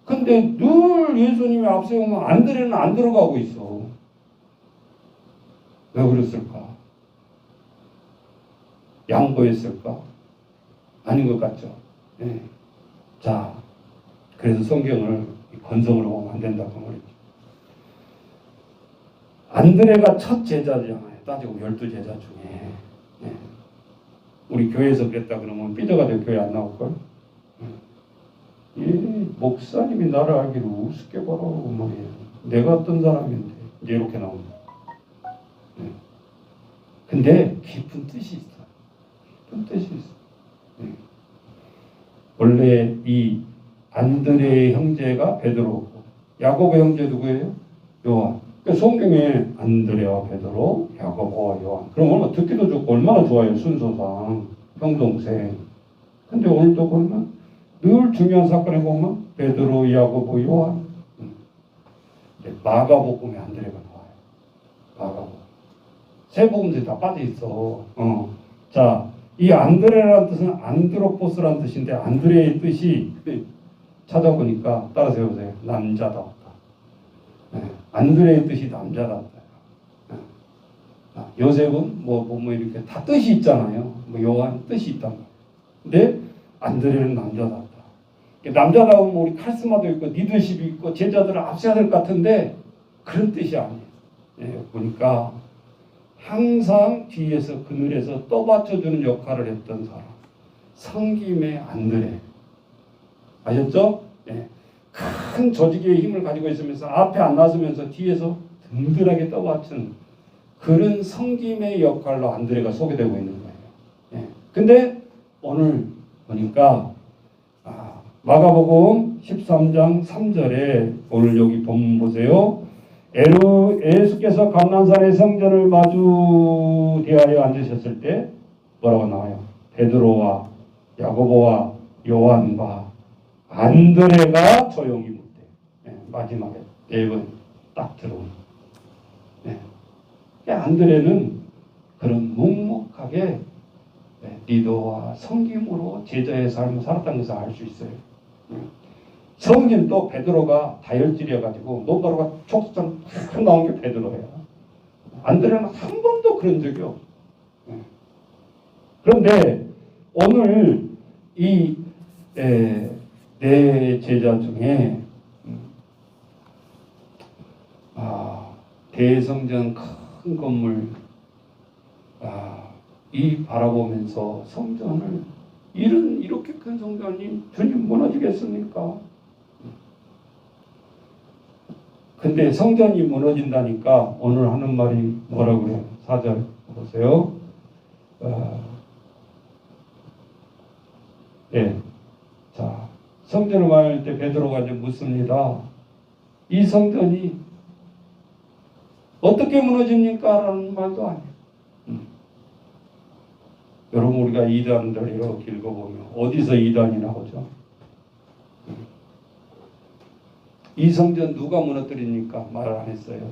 근데 늘 예수님이 앞세우면 안드레는 안 들어가고 있어. 왜 그랬을까? 양보했을까? 아닌 것 같죠. 네. 자, 그래서 성경을 건성으로 보면 안 된다고 말했죠. 안드레가 첫 제자잖아요. 따지고 12제자 중에. 네. 우리 교회에서 그랬다 그러면 삐져가지고 교회 안 나올걸? 목사님이 나를 알기로 우습게 보라고 말이에요. 내가 어떤 사람인데 이제 이렇게 나옵니다. 네. 근데 깊은 뜻이 있어. 깊은 뜻이 있어. 네. 원래 이 안드레의 형제가 베드로고 야고보 형제 누구예요? 요한. 그러니까 성경에 안드레와 베드로, 야고보와 요한. 그럼 얼마나 듣기도 좋고 얼마나 좋아요. 순서상 형 동생. 근데 오늘도 보면 늘 중요한 사건에 보면 베드로, 야고보, 요한. 마가복음에 안드레가 나와요. 마가복음. 세 복음들이 다 빠져 있어. 자, 이 안드레라는 뜻은 안드로포스라는 뜻인데 안드레의 뜻이 찾아보니까 따라서 해보세요. 남자답다. 네. 안드레의 뜻이 남자답다. 네. 요셉은 뭐 이렇게 다 뜻이 있잖아요. 뭐 요한 뜻이 있단 말이에요. 근데 안드레는 남자답다. 남자다우면 우리 카리스마도 있고 리더십이 있고 제자들을 앞세워야 될 것 같은데 그런 뜻이 아니에요. 예, 보니까 항상 뒤에서 그늘에서 떠받쳐주는 역할을 했던 사람. 성김의 안드레. 아셨죠? 네. 큰 조직의 힘을 가지고 있으면서 앞에 안 나서면서 뒤에서 든든하게 떠받친 그런 성김의 역할로 안드레가 소개되고 있는 거예요. 네. 근데 오늘 보니까 마가복음 13장 3절에 오늘 여기 본문 보세요. 예수께서 감난산의 성전을 마주대하여 앉으셨을 때 뭐라고 나와요? 베드로와 야고보와 요한과 안드레가 조용히 묻대. 네, 마지막에 네 번 딱 들어오는. 네. 안드레는 그런 묵묵하게 리더와 섬김으로 제자의 삶을 살았다는 것을 알 수 있어요. 성경도 베드로가 다혈질이어가지고 노가루가 촉수처럼 탁 나온 게 베드로예요. 안드레는 한 번도 그런 적이 없어요. 그런데 오늘 이 네 제자 중에 대성전 큰 건물 이 바라보면서 성전을 이렇게 큰 성전이 주님 무너지겠습니까? 근데 성전이 무너진다니까 오늘 하는 말이 뭐라고 그래요? 4절 보세요. 예. 자, 성전을 말할 때 베드로가 이제 묻습니다. 이 성전이 어떻게 무너집니까? 라는 말도 아니에요. 여러분 우리가 이단들 이렇게 읽어보면 어디서 이단이 나오죠? 이 성전 누가 무너뜨립니까? 말을 안 했어요.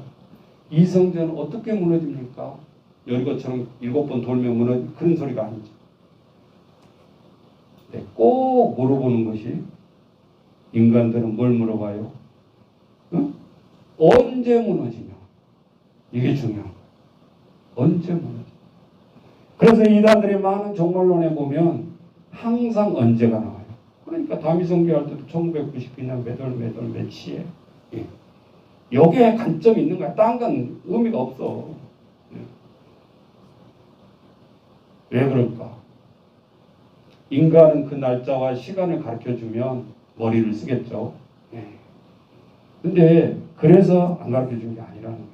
이 성전 어떻게 무너집니까? 여리고처럼 7번 돌면 무너지 그런 소리가 아니죠. 네, 꼭 물어보는 것이 인간들은 뭘 물어봐요? 응? 언제 무너지냐? 이게 중요한 거예요. 언제 무너지냐? 그래서 이단들이 많은 종말론에 보면 항상 언제가 나와요. 그러니까 다미성교할 때도 1992년 몇 월 며칠에 여기에 관점이 있는 거야. 딴 건 의미가 없어. 왜 그럴까? 인간은 그 날짜와 시간을 가르쳐주면 머리를 쓰겠죠. 근데 그래서 안 가르쳐준 게 아니라는 거예요.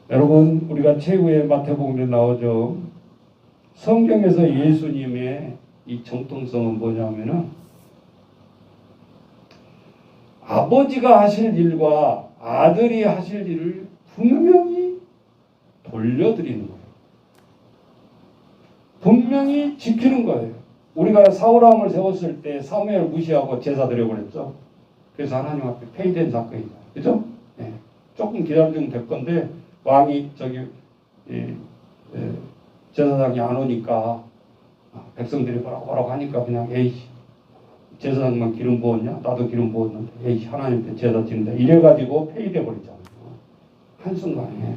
여러분 우리가 최후의 마태복음에 나오죠. 성경에서 예수님의 이 정통성은 뭐냐면은 아버지가 하실 일과 아들이 하실 일을 분명히 돌려드리는 거예요. 분명히 지키는 거예요. 우리가 사울왕을 세웠을 때 사무엘 무시하고 제사 드려버렸죠. 그래서 하나님 앞에 폐위된 사건이죠. 그죠? 네. 조금 기다리면 될 건데 왕이 제사장이 안 오니까 백성들이 뭐라고 하니까 그냥 에이 제사장만 기름 부었냐? 나도 기름 부었는데 에이 하나님께 제사 지는다 이래가지고 폐위돼 버리잖아요. 한순간에.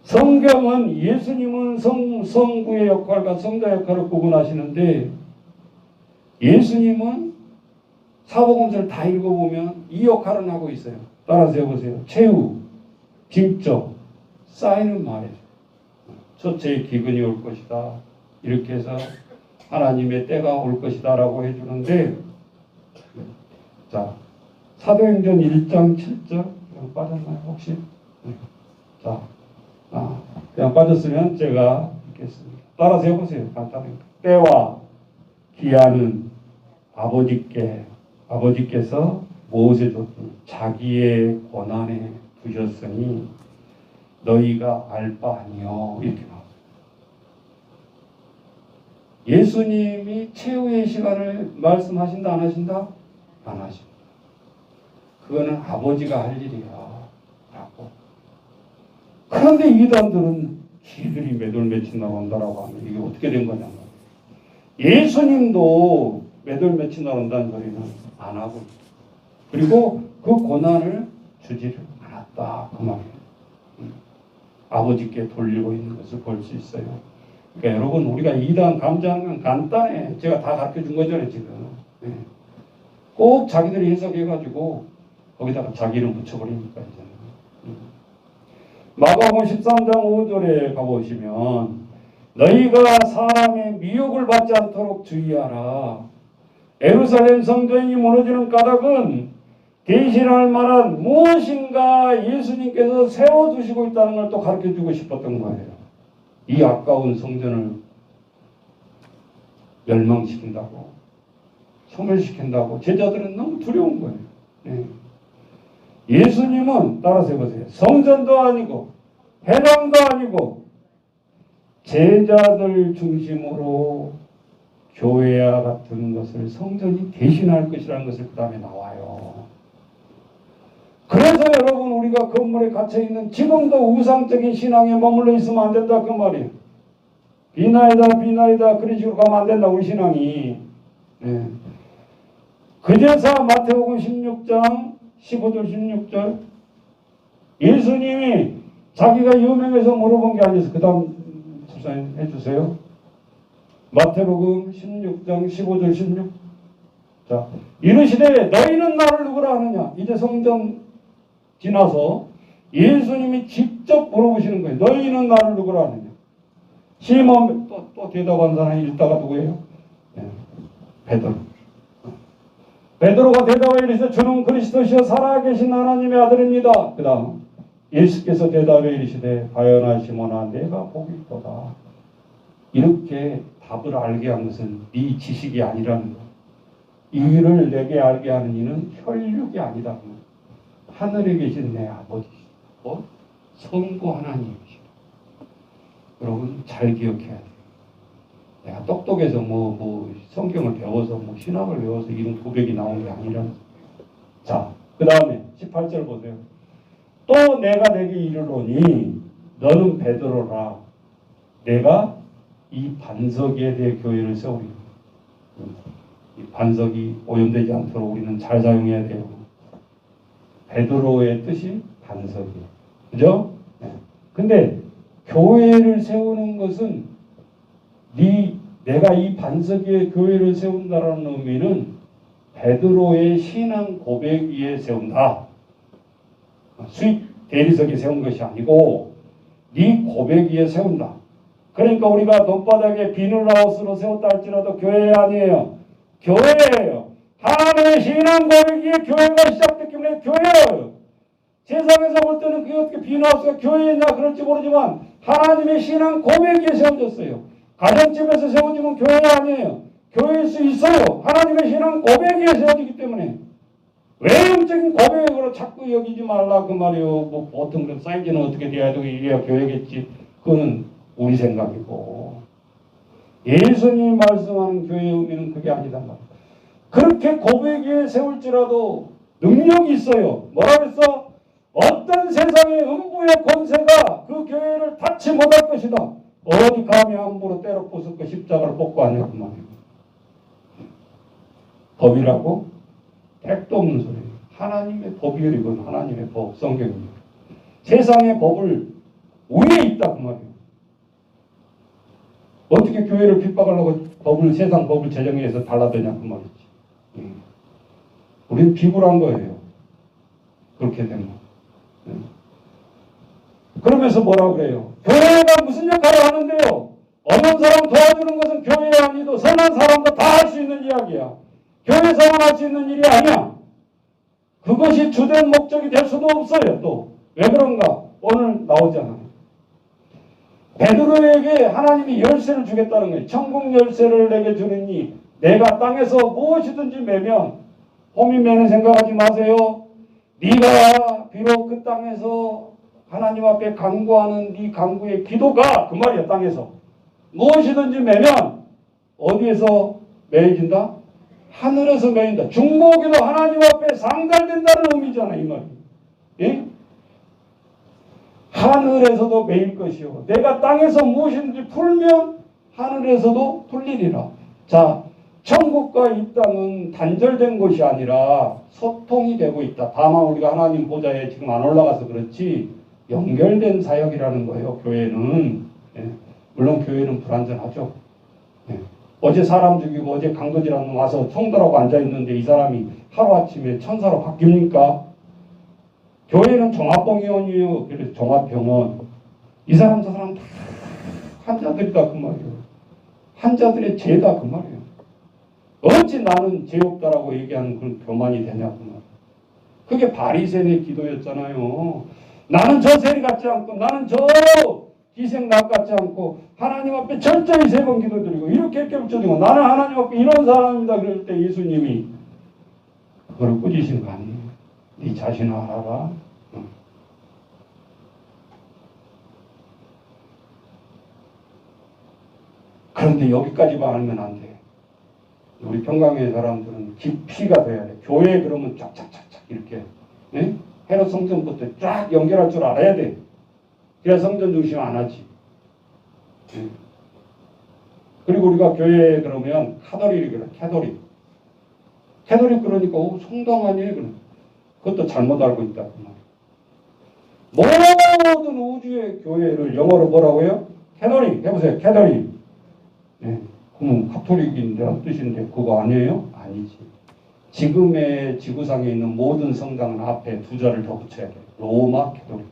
성경은 예수님은 성부의 역할과 성자 역할을 구분하시는데 예수님은 사복음서를 다 읽어보면 이 역할은 하고 있어요. 따라서 해보세요. 최후, 징조, 사인은 말해줘요. 첫째의 기근이 올 것이다. 이렇게 해서 하나님의 때가 올 것이다 라고 해주는데 자 사도행전 1장 7절 그냥 빠졌나요 혹시? 자 그냥 빠졌으면 제가 읽겠습니다. 따라서 해보세요. 간단하게. 때와 기한은 아버지께서 무엇에 줬더니 자기의 권한에 두셨으니 너희가 알 바 아니요. 이렇게 나옵니다. 예수님이 최후의 시간을 말씀하신다 안 하신다? 안 하십니다. 그거는 아버지가 할 일이야 라고. 그런데 이단들은 지들이 몇 월 며칠 나온다라고 하면 이게 어떻게 된 거냐. 예수님도 몇 월 며칠 나온다는 소리는 안 하고 그리고 그 고난을 주지를 않았다 그 말이에요. 아버지께 돌리고 있는 것을 볼 수 있어요. 그러니까 여러분 우리가 이단 감지하는 건 간단해. 제가 다 가르쳐 준 거잖아요 지금. 꼭 자기들이 해석해가지고 거기다가 자기 이름 붙여버리니까 이제는. 마가복음 13장 5절에 가보시면 너희가 사람의 미혹을 받지 않도록 주의하라. 예루살렘 성전이 무너지는 까닭은 대신할 만한 무엇인가 예수님께서 세워두시고 있다는 걸 또 가르쳐주고 싶었던 거예요. 이 아까운 성전을 멸망시킨다고, 소멸시킨다고 제자들은 너무 두려운 거예요. 네. 예수님은 따라서 해보세요. 성전도 아니고 회당도 아니고 제자들 중심으로 교회와 같은 것을 성전이 대신할 것이라는 것을 그 다음에 나와요. 그래서 여러분 우리가 건물에 갇혀있는 지금도 우상적인 신앙에 머물러 있으면 안 된다 그 말이에요. 비나이다 비나이다 그런 식으로 가면 안 된다 우리 신앙이. 네. 그제서 마태복음 16장 15절 16절 예수님이 자기가 유명해서 물어본 게 아니어서 그 다음 집사님 해주세요. 마태복음 16장 15절 16. 자, 이르시되 너희는 나를 누구라 하느냐. 이제 성전 지나서 예수님이 직접 물어보시는 거예요. 너희는 나를 누구라 하느냐. 시몬 또 대답한 사람이 읽다가 누구예요? 네. 베드로. 베드로가 대답하여 이르시되 주는 그리스도시여 살아계신 하나님의 아들입니다. 그 다음 예수께서 대답하여 이르시되 바요나 시몬아 내가 복이 있도다. 이렇게 답을 알게 한 것은 네 지식이 아니라는 것. 이를 내게 알게 하는 이는 혈육이 아니다. 하늘에 계신 내 아버지시고 성부 하나님이시다. 여러분 잘 기억해야 돼요. 내가 똑똑해서 뭐 성경을 배워서 뭐 신학을 배워서 이런 고백이 나온 게 아니라는 거예요. 자, 그 다음에 18절 보세요. 또 내가 내게 이르노니 너는 베드로라. 내가 이 반석 위에 대해 교회를 세우리. 이 반석이 오염되지 않도록 우리는 잘 사용해야 돼요. 베드로의 뜻이 반석이에요. 그죠? 네. 근데 교회를 세우는 것은 내가 이 반석 위에 교회를 세운다라는 의미는 베드로의 신앙 고백 위에 세운다. 수익 대리석에 세운 것이 아니고 네 고백 위에 세운다. 그러니까 우리가 논바닥에 비닐하우스로 세웠다 할지라도 교회 아니에요. 교회예요. 하나님의 신앙 고백 위에 교회가 시작됐기 때문에 교회예요. 세상에서 볼 때는 그게 어떻게 비닐하우스가 교회냐 그럴지 모르지만 하나님의 신앙 고백 위에 세워졌어요. 가정집에서 세워지면 교회 아니에요. 교회일 수 있어요. 하나님의 신앙 고백 위에 세워지기 때문에. 외형적인 고백으로 자꾸 여기지 말라 그 말이요. 뭐 보통 그 사이즈는 어떻게 돼야 되고 이래야 교회겠지. 그거는 우리 생각이고 예수님이 말씀하는 교회의 의미는 그게 아니다 말이야. 그렇게 고백 위에 세울지라도 능력이 있어요. 뭐라 그랬어? 어떤 세상의 음부의 권세가 그 교회를 닫지 못할 것이다. 어디 감히 함부로 때려 부수고 십자가를 뽑고 하냐 그 말이에요. 법이라고? 택도 없는 소리예요. 하나님의 법이에요. 이건 하나님의 법, 성경입니다. 세상의 법을 위에 있다 그 말이에요. 어떻게 교회를 핍박하려고 세상 법을 제정해서 달라드냐 그 말이지. 우리는 비굴한 거예요. 그렇게 되면. 그러면서 뭐라 그래요? 교회가 무슨 역할을 하는데요? 어느 사람 도와주는 것은 교회 아니도 선한 사람도 다 할 수 있는 이야기야. 교회에서만 할 수 있는 일이 아니야. 그것이 주된 목적이 될 수도 없어요. 또 왜 그런가? 오늘 나오잖아. 베드로에게 하나님이 열쇠를 주겠다는 거예요. 천국 열쇠를 내게 주느니 내가 땅에서 무엇이든지 매면 홈이 매는 생각하지 마세요. 네가 비록 그 땅에서 하나님 앞에 간구하는 네 간구의 기도가 그 말이야. 땅에서 무엇이든지 매면 어디에서 매여진다? 하늘에서 매인다. 중보기도 하나님 앞에 상달된다는 의미잖아. 이 말이. 예? 하늘에서도 매일 것이요. 내가 땅에서 무엇인지 풀면 하늘에서도 풀리리라. 자, 천국과 이 땅은 단절된 것이 아니라 소통이 되고 있다. 다만 우리가 하나님 보좌에 지금 안 올라가서 그렇지 연결된 사역이라는 거예요. 교회는. 예. 물론 교회는 불완전하죠. 예. 어제 사람 죽이고 어제 강도질하는 놈 와서 성도라고 앉아있는데 이 사람이 하루아침에 천사로 바뀝니까? 교회는 종합병원이에요. 그래서 종합병원. 이 사람 저 사람 다 환자들이다 그 말이에요. 환자들의 죄다 그 말이에요. 어찌 나는 죄 없다라고 얘기하는 그런 교만이 되냐 그 말이에요. 그게 바리새인의 기도였잖아요. 나는 저 세리 같지 않고 나는 저 희생남 같지 않고 하나님 앞에 철저히 3번 기도드리고 이렇게 깨우쳐지고 나는 하나님 앞에 이런 사람입니다. 그럴 때 예수님이 그걸 꾸짖으신 거 아니에요. 네 자신을 알아라. 그런데 여기까지만 알면 안 돼. 우리 평강의 사람들은 깊이가 돼야 돼. 교회 그러면 쫙쫙쫙쫙 이렇게 헤롯 성전부터 쫙 연결할 줄 알아야 돼. 그래야 성전 중심 안 하지. 그리고 우리가 교회에 그러면 카톨릭이 그래. 캐톨릭 그러니까 성당 아니에요. 그것도 잘못 알고 있다. 모든 우주의 교회를 영어로 뭐라고요? 캐톨릭 해보세요. 캐톨릭. 그러면 카톨릭인데 뜻인데 그거 아니에요? 아니지. 지금의 지구상에 있는 모든 성당은 앞에 2자를 더 붙여야 돼요. 로마 캐톨릭.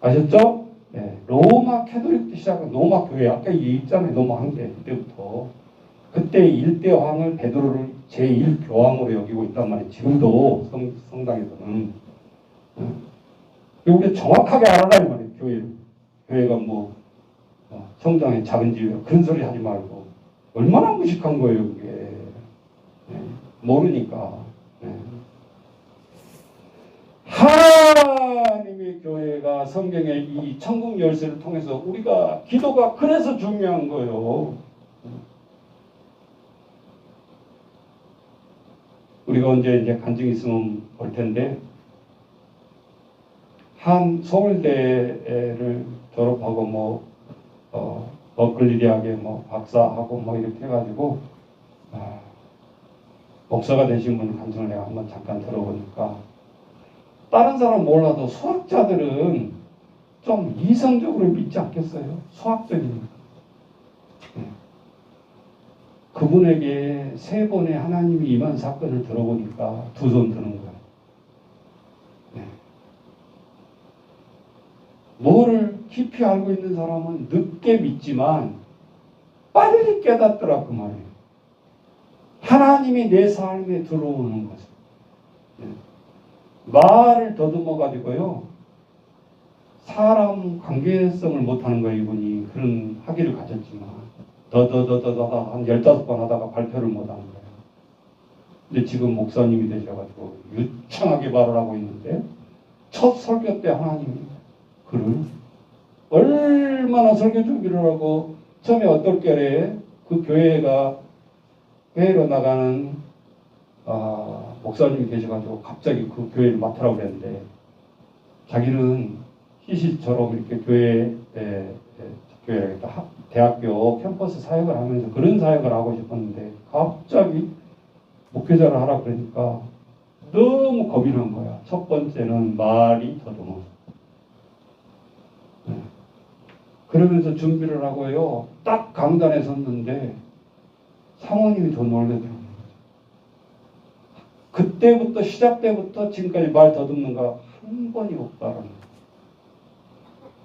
아셨죠? 네. 로마 캐톨릭 시작한 로마 교회. 아까 얘기했잖아요. 로마 황제 그때부터. 그때 1대 왕을 베드로를 제1교황으로 여기고 있단 말이에요. 지금도 성당에서는. 우리가 정확하게 알아라 이 말이에요. 교회를. 교회가 뭐 성당의 작은 집이야. 그런 소리 하지 말고. 얼마나 무식한 거예요, 그게. 모르니까. 하나님의 교회가 성경의 이 천국 열쇠를 통해서 우리가 기도가 그래서 중요한 거예요. 우리가 언제 이제 간증 있으면 볼 텐데, 한 서울대를 졸업하고 버클리 대학에 박사하고 이렇게 해가지고 목사가 되신 분 간증을 내가 한번 잠깐 들어보니까 다른 사람 몰라도 수학자들은 좀 이성적으로 믿지 않겠어요? 수학적인. 그분에게 3번의 하나님이 임한 사건을 들어보니까 2손 드는 거예요. 뭐를 깊이 알고 있는 사람은 늦게 믿지만 빨리 깨닫더라 그 말이에요. 하나님이 내 삶에 들어오는 것을. 말을 더듬어 가지고요. 사람 관계성을 못하는 거예요. 이분이 그런 학위를 가졌지만 더더더더더 한 15번 하다가 발표를 못하는 거예요. 근데 지금 목사님이 되셔가지고 유창하게 말을 하고 있는데 첫 설교 때 하나님이 그를 얼마나 설교 준비를 하고 처음에 어떨결에 그 교회가 회의로 나가는 목사님이 계셔가지고 갑자기 그 교회를 맡으라고 그랬는데 자기는 희시처럼 이렇게 교회라겠다 대학교 캠퍼스 사역을 하면서 그런 사역을 하고 싶었는데 갑자기 목회자를 하라 그러니까 너무 겁이 난 거야. 첫 번째는 말이 더듬어. 그러면서 준비를 하고요. 딱 강단에 섰는데 사모님이 더 놀래더라고요. 그때부터 시작 때부터 지금까지 말 더듬는 거 한 번이 없다라는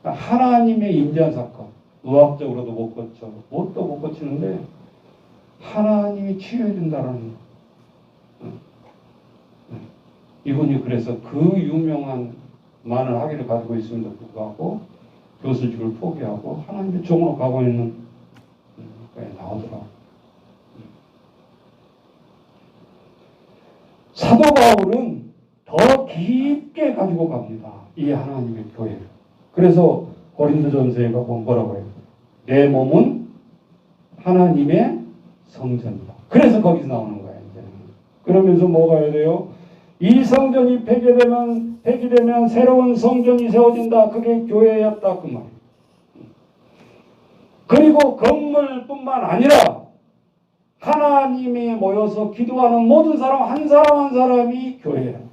거예요. 하나님의 임재한 사건. 의학적으로도 못 고쳐. 뭣도 못 고치는데 하나님이 치유해 준다라는 거예요. 이분이 그래서 그 유명한 많은 학위를 가지고 있음에도 불구하고 교수직을 포기하고 하나님의 종으로 가고 있는 거에 나오더라고요. 사도 바울은 더 깊게 가지고 갑니다. 이 하나님의 교회를. 그래서 고린도전서에 가보면 뭐라고 해요? 내 몸은 하나님의 성전이다. 그래서 거기서 나오는 거예요. 이제. 그러면서 뭐가 해야 돼요? 이 성전이 폐기되면 새로운 성전이 세워진다. 그게 교회였다. 그 말이에요. 그리고 건물뿐만 아니라 하나님이 모여서 기도하는 모든 사람 한 사람 한 사람이 교회예요.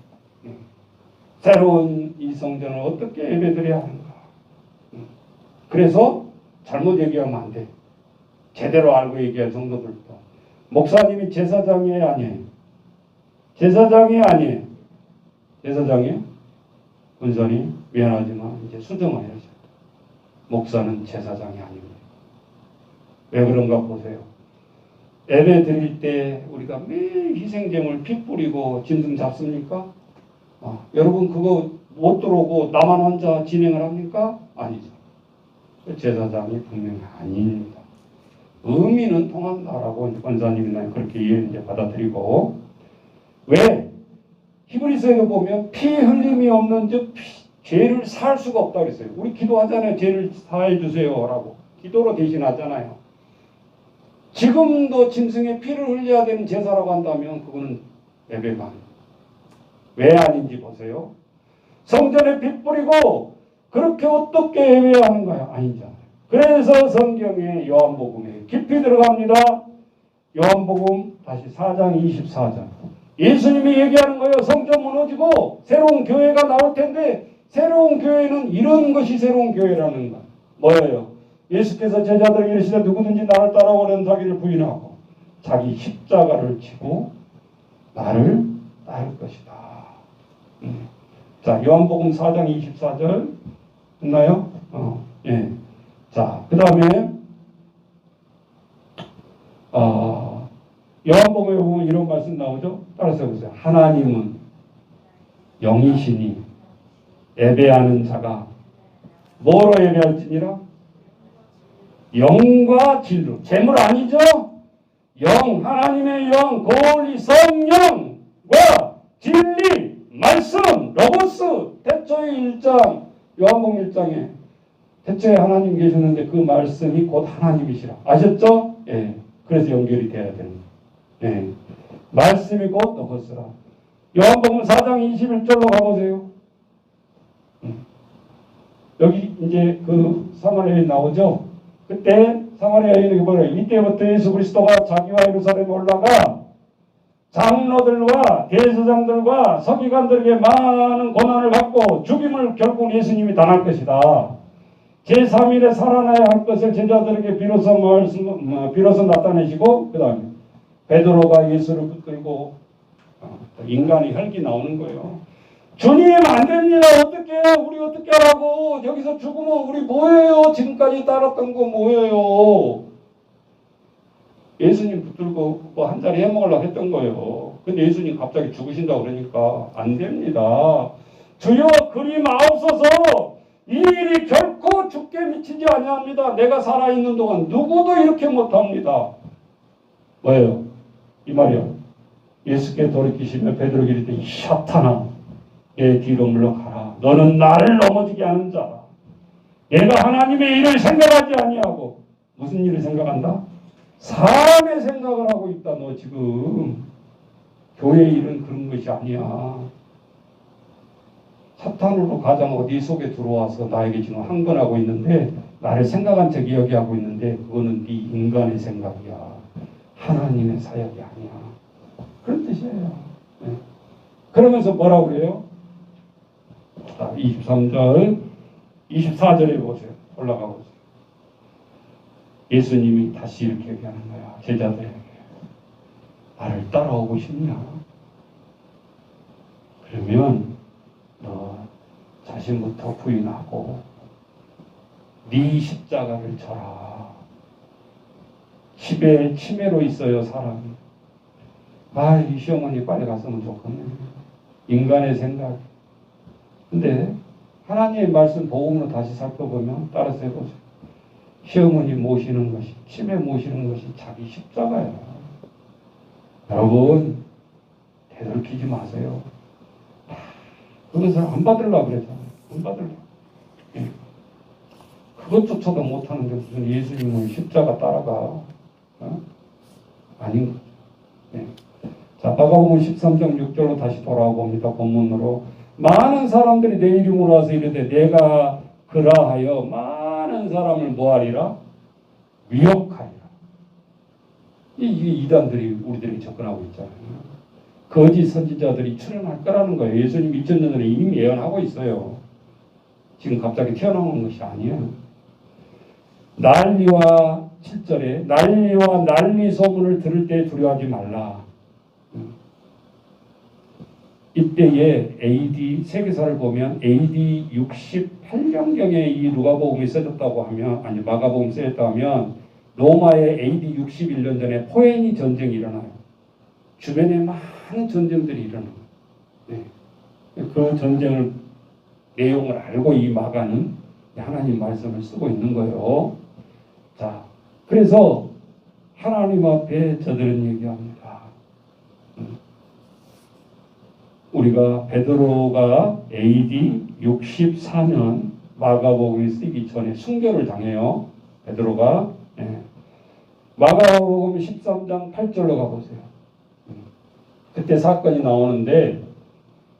새로운 이 성전을 어떻게 예배드려야 하는가. 그래서 잘못 얘기하면 안 돼. 제대로 알고 얘기할 성도들도. 목사님이 제사장이에요? 아니에요? 제사장이에요? 아니에요? 제사장이에요? 권사님 미안하지만 이제 수정하여야죠. 목사는 제사장이 아닙니다. 왜 그런가 보세요. 예배 드릴 때 우리가 매일 희생제물 피 뿌리고 짐승 잡습니까? 여러분 그거 못 들어오고 나만 혼자 진행을 합니까? 아니죠. 제사장이 분명히 아닙니다. 의미는 통한다라고 권사님이나 그렇게 이제 받아들이고, 왜? 히브리서에도 보면 피 흘림이 없는 즉 죄를 사할 수가 없다고 그랬어요. 우리 기도하잖아요. 죄를 사해 주세요라고 기도로 대신하잖아요. 지금도 짐승의 피를 흘려야 되는 제사라고 한다면 그거는 예배가 아닙니다. 왜 아닌지 보세요. 성전에 피 뿌리고 그렇게 어떻게 예배하는 거야? 아니잖아요. 그래서 성경에 요한복음에 깊이 들어갑니다. 요한복음 다시 4장 24절. 예수님이 얘기하는 거예요. 성전 무너지고 새로운 교회가 나올 텐데 새로운 교회는 이런 것이 새로운 교회라는 거예요. 뭐예요? 예수께서 제자들에게 이르시되 누구든지 나를 따라오려는 자기를 부인하고 자기 십자가를 지고 나를 따를 것이다. 자, 요한복음 4장 24절 했나요? 예. 자, 그 다음에 요한복음에 보면 이런 말씀 나오죠? 따라서 보세요. 하나님은 영이시니 예배하는 자가 뭐로 예배할지니라? 영과 진리로. 재물 아니죠? 영, 하나님의 영, 고리, 성령과 진리, 말씀, 로고스, 태초의 1장, 요한복음 1장에 태초에 하나님 계셨는데 그 말씀이 곧 하나님이시라. 아셨죠? 예. 그래서 연결이 돼야 되는 거예요. 예. 말씀이 곧 로고스라. 요한복음 4장 21절로 가보세요. 여기 이제 그 사마리아 여인 나오죠? 그때 사마리아 여인에게 뭐래요? 이때부터 예수 그리스도가 자기와 예루살렘에 올라가 장로들과 대제사장들과 서기관들에게 많은 고난을 받고 죽임을 결국 예수님이 당할 것이다. 제3일에 살아나야 할 것을 제자들에게 비로소 나타내시고, 그 다음에 베드로가 예수를 붙들고 인간의 혈기 나오는 거예요. 주님 안 됩니다. 어떻게 우리 어떻게 하라고? 여기서 죽으면 우리 뭐예요? 지금까지 따랐던 거 뭐예요? 예수님 붙들고 한 자리 해먹으려고 했던 거예요. 근데 예수님 갑자기 죽으신다고 그러니까 안 됩니다. 주여 그리 마옵소서. 이 일이 결코 죽게 미치지 아니합니다. 내가 살아있는 동안 누구도 이렇게 못합니다. 뭐예요? 이 말이요. 예수께 돌이키시며 베드로에게 이르되 이 사탄아 내 뒤로 물러가라. 너는 나를 넘어지게 하는 자라. 내가 하나님의 일을 생각하지 아니하고 무슨 일을 생각한다? 삶의 생각을 하고 있다. 너 지금 교회 일은 그런 것이 아니야. 사탄으로 가장 어디 속에 들어와서 나에게 지금 항건하고 있는데 나를 생각한 척 이야기하고 있는데 그거는 네 인간의 생각이야. 하나님의 사역이 아니야. 그런 뜻이에요. 네. 그러면서 뭐라고 그래요? 23절, 24절에 보세요. 올라가 보세요. 예수님이 다시 이렇게 얘기하는 거야. 제자들에게. 나를 따라오고 싶냐? 그러면 너 자신부터 부인하고 네 십자가를 져라. 집에 치매로 있어요. 사람이. 이 시어머니 빨리 갔으면 좋겠네. 인간의 생각. 근데 하나님의 말씀 복음으로 다시 살펴보면 따라서 해보세요. 시어머니 모시는 것이, 치매 모시는 것이 자기 십자가예요. 여러분 되돌키지 마세요. 그것을 안 받으려고 그랬잖아요. 안 받으려고. 예. 그것조차도 못하는데 무슨 예수님은 십자가 따라가. 아닌 거죠. 예. 자, 마가복음 13장 6절로 다시 돌아와 봅니다. 본문으로. 많은 사람들이 내 이름으로 와서 이르되 내가 그라하여 많은 사람을 뭐하리라? 위협하리라. 이게 이단들이 우리들에게 접근하고 있잖아요. 거짓 선지자들이 출현할 거라는 거예요. 예수님 2000년 전에 이미 예언하고 있어요. 지금 갑자기 튀어나오는 것이 아니에요. 난리와 7절에 난리와 난리 소문을 들을 때 두려워하지 말라. 이때에 AD 세계사를 보면 AD 68년경에 이 누가복음이 써졌다고 하면, 아니 마가복음이 써졌다고 하면 로마의 AD 61년 전에 포에니 전쟁이 일어나요. 주변에 많은 전쟁들이 일어나요. 네. 그 전쟁을 내용을 알고 이 마가는 하나님 말씀을 쓰고 있는 거예요. 자, 그래서 하나님 앞에 저들은 얘기합니다. 우리가 베드로가 AD 64년 마가복음이 쓰기 전에 순교를 당해요. 베드로가. 마가복음 13장 8절로 가보세요. 그때 사건이 나오는데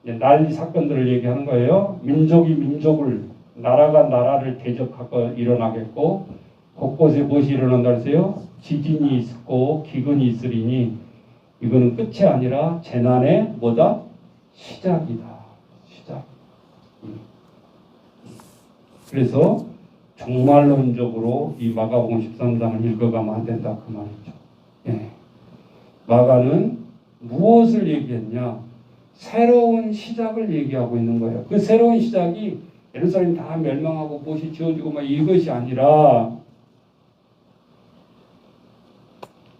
난리 사건들을 얘기하는 거예요. 민족이 민족을, 나라가 나라를 대적하고 일어나겠고 곳곳에 무엇이 일어난다 그랬어요? 지진이 있고 기근이 있으리니 이거는 끝이 아니라 재난의 뭐다? 시작이다. 시작. 그래서 종말론적으로 이 마가복음 13장을 읽어가면 안 된다 그 말이죠. 예. 마가는 무엇을 얘기했냐? 새로운 시작을 얘기하고 있는 거예요. 그 새로운 시작이 예루살렘 다 멸망하고 무엇이 지어지고 막 이것이 아니라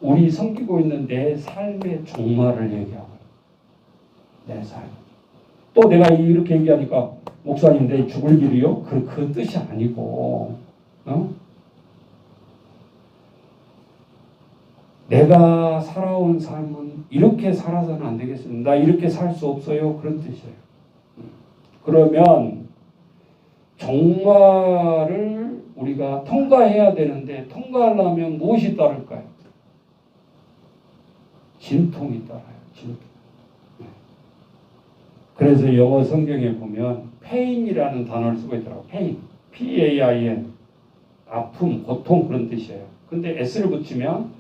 우리 섬기고 있는 내 삶의 종말을 얘기하고 내 삶. 또 내가 이렇게 얘기하니까 목사님 내 죽을 길이요? 그 뜻이 아니고 내가 살아온 삶은 이렇게 살아서는 안 되겠습니다. 나 이렇게 살 수 없어요. 그런 뜻이에요. 그러면 종말을 우리가 통과해야 되는데 통과하려면 무엇이 따를까요? 진통이 따라요. 진통. 그래서 영어 성경에 보면 pain이라는 단어를 쓰고 있더라고요. pain. P-A-I-N. 아픔, 고통 그런 뜻이에요. 근데 S를 붙이면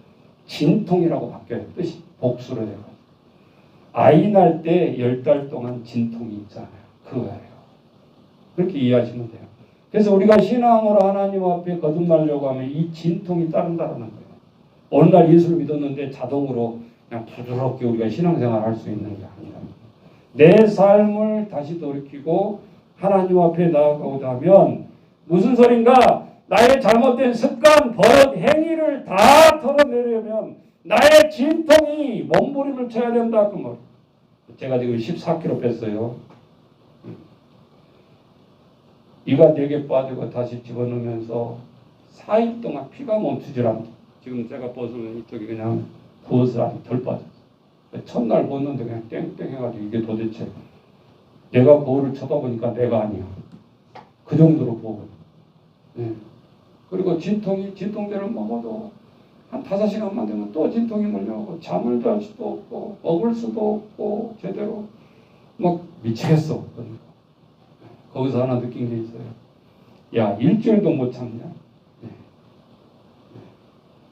진통이라고 바뀌어요. 뜻이 복수로 돼가지고. 아이 날 때 10달 동안 진통이 있잖아요. 그거예요. 그렇게 이해하시면 돼요. 그래서 우리가 신앙으로 하나님 앞에 거듭나려고 하면 이 진통이 따른다는 거예요. 어느 날 예수를 믿었는데 자동으로 그냥 부드럽게 우리가 신앙생활 할 수 있는 게 아니라 내 삶을 다시 돌이키고 하나님 앞에 나아가고자 하면 무슨 소린가? 나의 잘못된 습관, 버릇, 행위를 다 털어내려면 나의 진통이 몸부림을 쳐야 된다 그 말. 제가 지금 14kg 뺐어요. 이가 4개 빠지고 다시 집어넣으면서 4일 동안 피가 멈추질 않다. 지금 제가 벗으면 이쪽이 그냥 부어서 아직 덜 빠졌어요. 첫날 벗는데 그냥 땡땡 해가지고 이게 도대체 내가 거울을 쳐다보니까 내가 아니야. 그 정도로 부어. 그리고 진통제를 먹어도 한 5시간만 되면 또 진통이 몰려오고 잠을 잘 수도 없고 먹을 수도 없고 제대로 막 미치겠어. 거기서 하나 느낀 게 있어요. 야, 일주일도 못 참냐?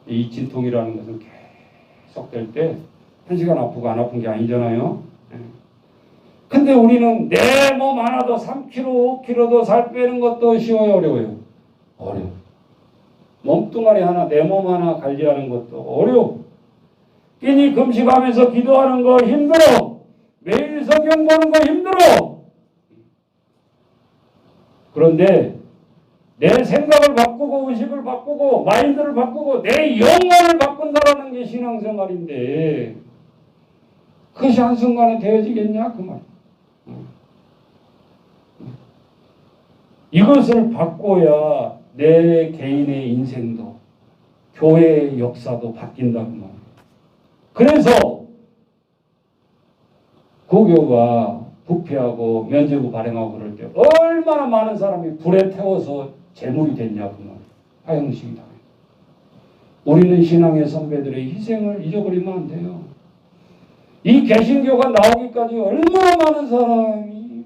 이 진통이라는 것은 계속 될 때 1시간 아프고 안 아픈 게 아니잖아요. 근데 우리는 내 몸 하나도 3kg, 5kg도 살 빼는 것도 쉬워요, 어려워요? 어려워. 몸뚱아리 하나, 내 몸 하나 관리하는 것도 어려워. 끼니 금식하면서 기도하는 거 힘들어. 매일 성경 보는 거 힘들어. 그런데 내 생각을 바꾸고 의식을 바꾸고 마인드를 바꾸고 내 영혼을 바꾼다라는 게 신앙생활인데 그것이 한순간에 되어지겠냐 그 말. 이것을 바꿔야 내 개인의 인생도 교회의 역사도 바뀐다고 말이에요. 그래서 고교가 부패하고 면제부 발행하고 그럴 때 얼마나 많은 사람이 불에 태워서 재물이 됐냐고 말이에요. 화형식이 당해요. 우리는 신앙의 선배들의 희생을 잊어버리면 안 돼요. 이 개신교가 나오기까지 얼마나 많은 사람이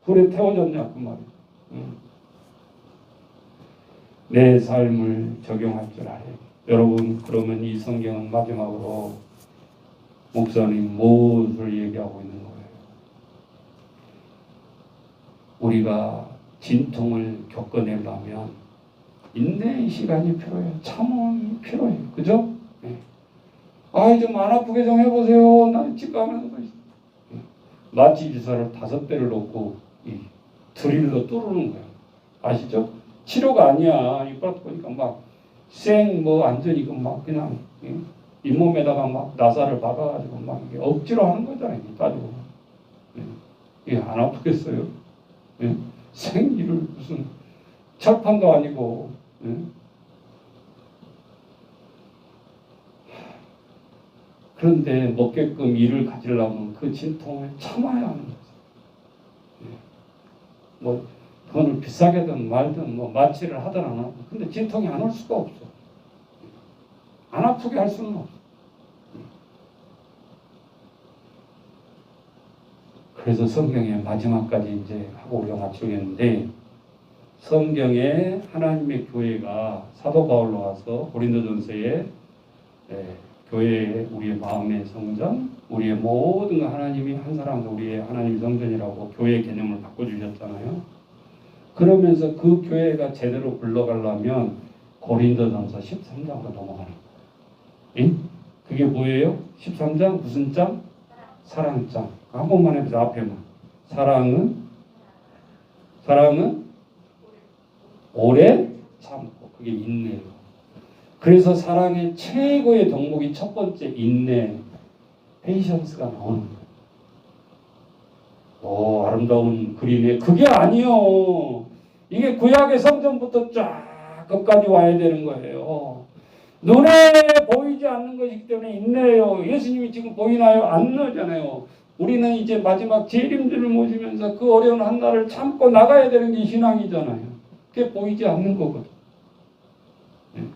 불에 태워졌냐 그 말이에요. 내 삶을 적용할 줄 알아요. 여러분 그러면 이 성경은 마지막으로 목사님 무엇을 얘기하고 있는 거예요? 우리가 진통을 겪어내려면 인내의 시간이 필요해요. 참음이 필요해요. 그죠? 네. 좀 안 아프게 좀 해보세요. 나 집 가면서 마취 주사를 5배를 놓고 이 드릴로 뚫는 거예요. 아시죠? 치료가 아니야. 이빨 보니까 막 뭐 완전히 막 그냥 잇몸에다가 막 나사를 박아가지고 막 이게 억지로 하는 거잖아요. 따지고 이게 안 아프겠어요? 생일을 무슨 철판도 아니고. 그런데 먹게끔 일을 가지려면 그 진통을 참아야 하는 거죠. 뭐 돈을 비싸게든 말든 뭐 마취를 하든 안 하든 근데 진통이 안 올 수가 없어. 안 아프게 할 수는 없어. 그래서 성경의 마지막까지 이제 하고 우리가 마치겠는데, 성경에 하나님의 교회가 사도 바울로 와서 고린도전서에 교회의 우리의 마음의 성전, 우리의 모든 거 하나님이 한 사람도 우리의 하나님의 성전이라고 교회의 개념을 바꿔주셨잖아요. 그러면서 그 교회가 제대로 굴러가려면 고린도전서 13장으로 넘어가는 거예요. 그게 뭐예요? 13장 무슨 장? 사랑장. 한 번만 해보자. 앞에만. 사랑은 오래 참고. 그게 인내예요. 그래서 사랑의 최고의 덕목이 첫 번째 인내, 페이션스가 나오는 거예요. 오, 아름다운 글이네. 그게 아니요. 이게 구약의 성전부터 쫙 끝까지 와야 되는 거예요. 눈에 보이지 않는 것이기 때문에 인내예요. 예수님이 지금 보이나요? 안 나잖아요. 우리는 이제 마지막 재림들을 모시면서 그 어려운 한날을 참고 나가야 되는 게 신앙이잖아요. 그게 보이지 않는 거거든.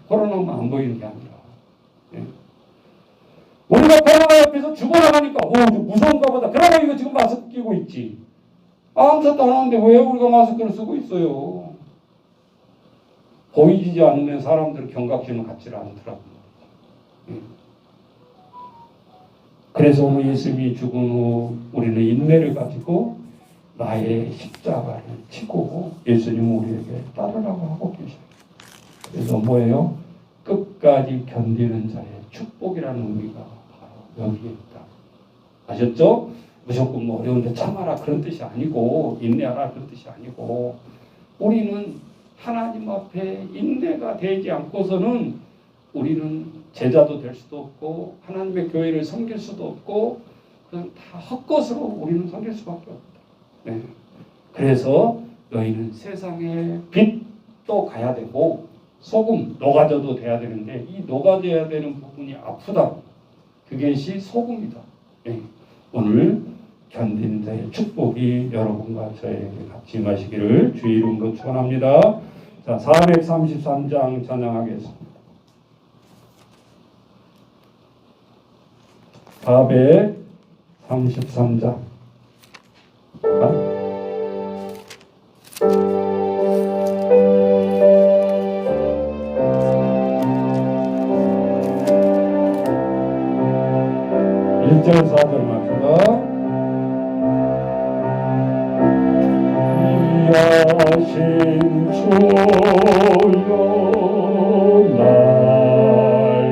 코로나만 안 보이는 게 아니라. 우리가 코로나 옆에서 죽어나가니까 무서운가 보다. 그러고 이거 지금 마스크 끼고 있지. 아무것도 안 하는데 왜 우리가 마스크를 쓰고 있어요? 보이지 않는 사람들 경각심을 갖지를 않더라고요. 그래서 오늘 예수님이 죽은 후 우리는 인내를 가지고 나의 십자가를 지고 예수님은 우리에게 따르라고 하고 계셔요. 그래서 뭐예요? 끝까지 견디는 자의 축복이라는 의미가 바로 여기에 있다. 아셨죠? 무조건 뭐 어려운데 참아라 그런 뜻이 아니고, 인내하라 그런 뜻이 아니고, 우리는 하나님 앞에 인내가 되지 않고서는 우리는 제자도 될 수도 없고 하나님의 교회를 섬길 수도 없고 그냥 다 헛것으로 우리는 섬길 수밖에 없다. 그래서 너희는 세상의 빛도 가야 되고 소금, 녹아져도 돼야 되는데 이 녹아져야 되는 부분이 아프다. 그것이 소금이다. 오늘 견디는 자의 축복이 여러분과 저에게 같이 임하시기를 주의 이름으로 축원합니다. 자, 433장 찬양하겠습니다. 433장. 1절 4절 말씀입니다. 이하신 주여 날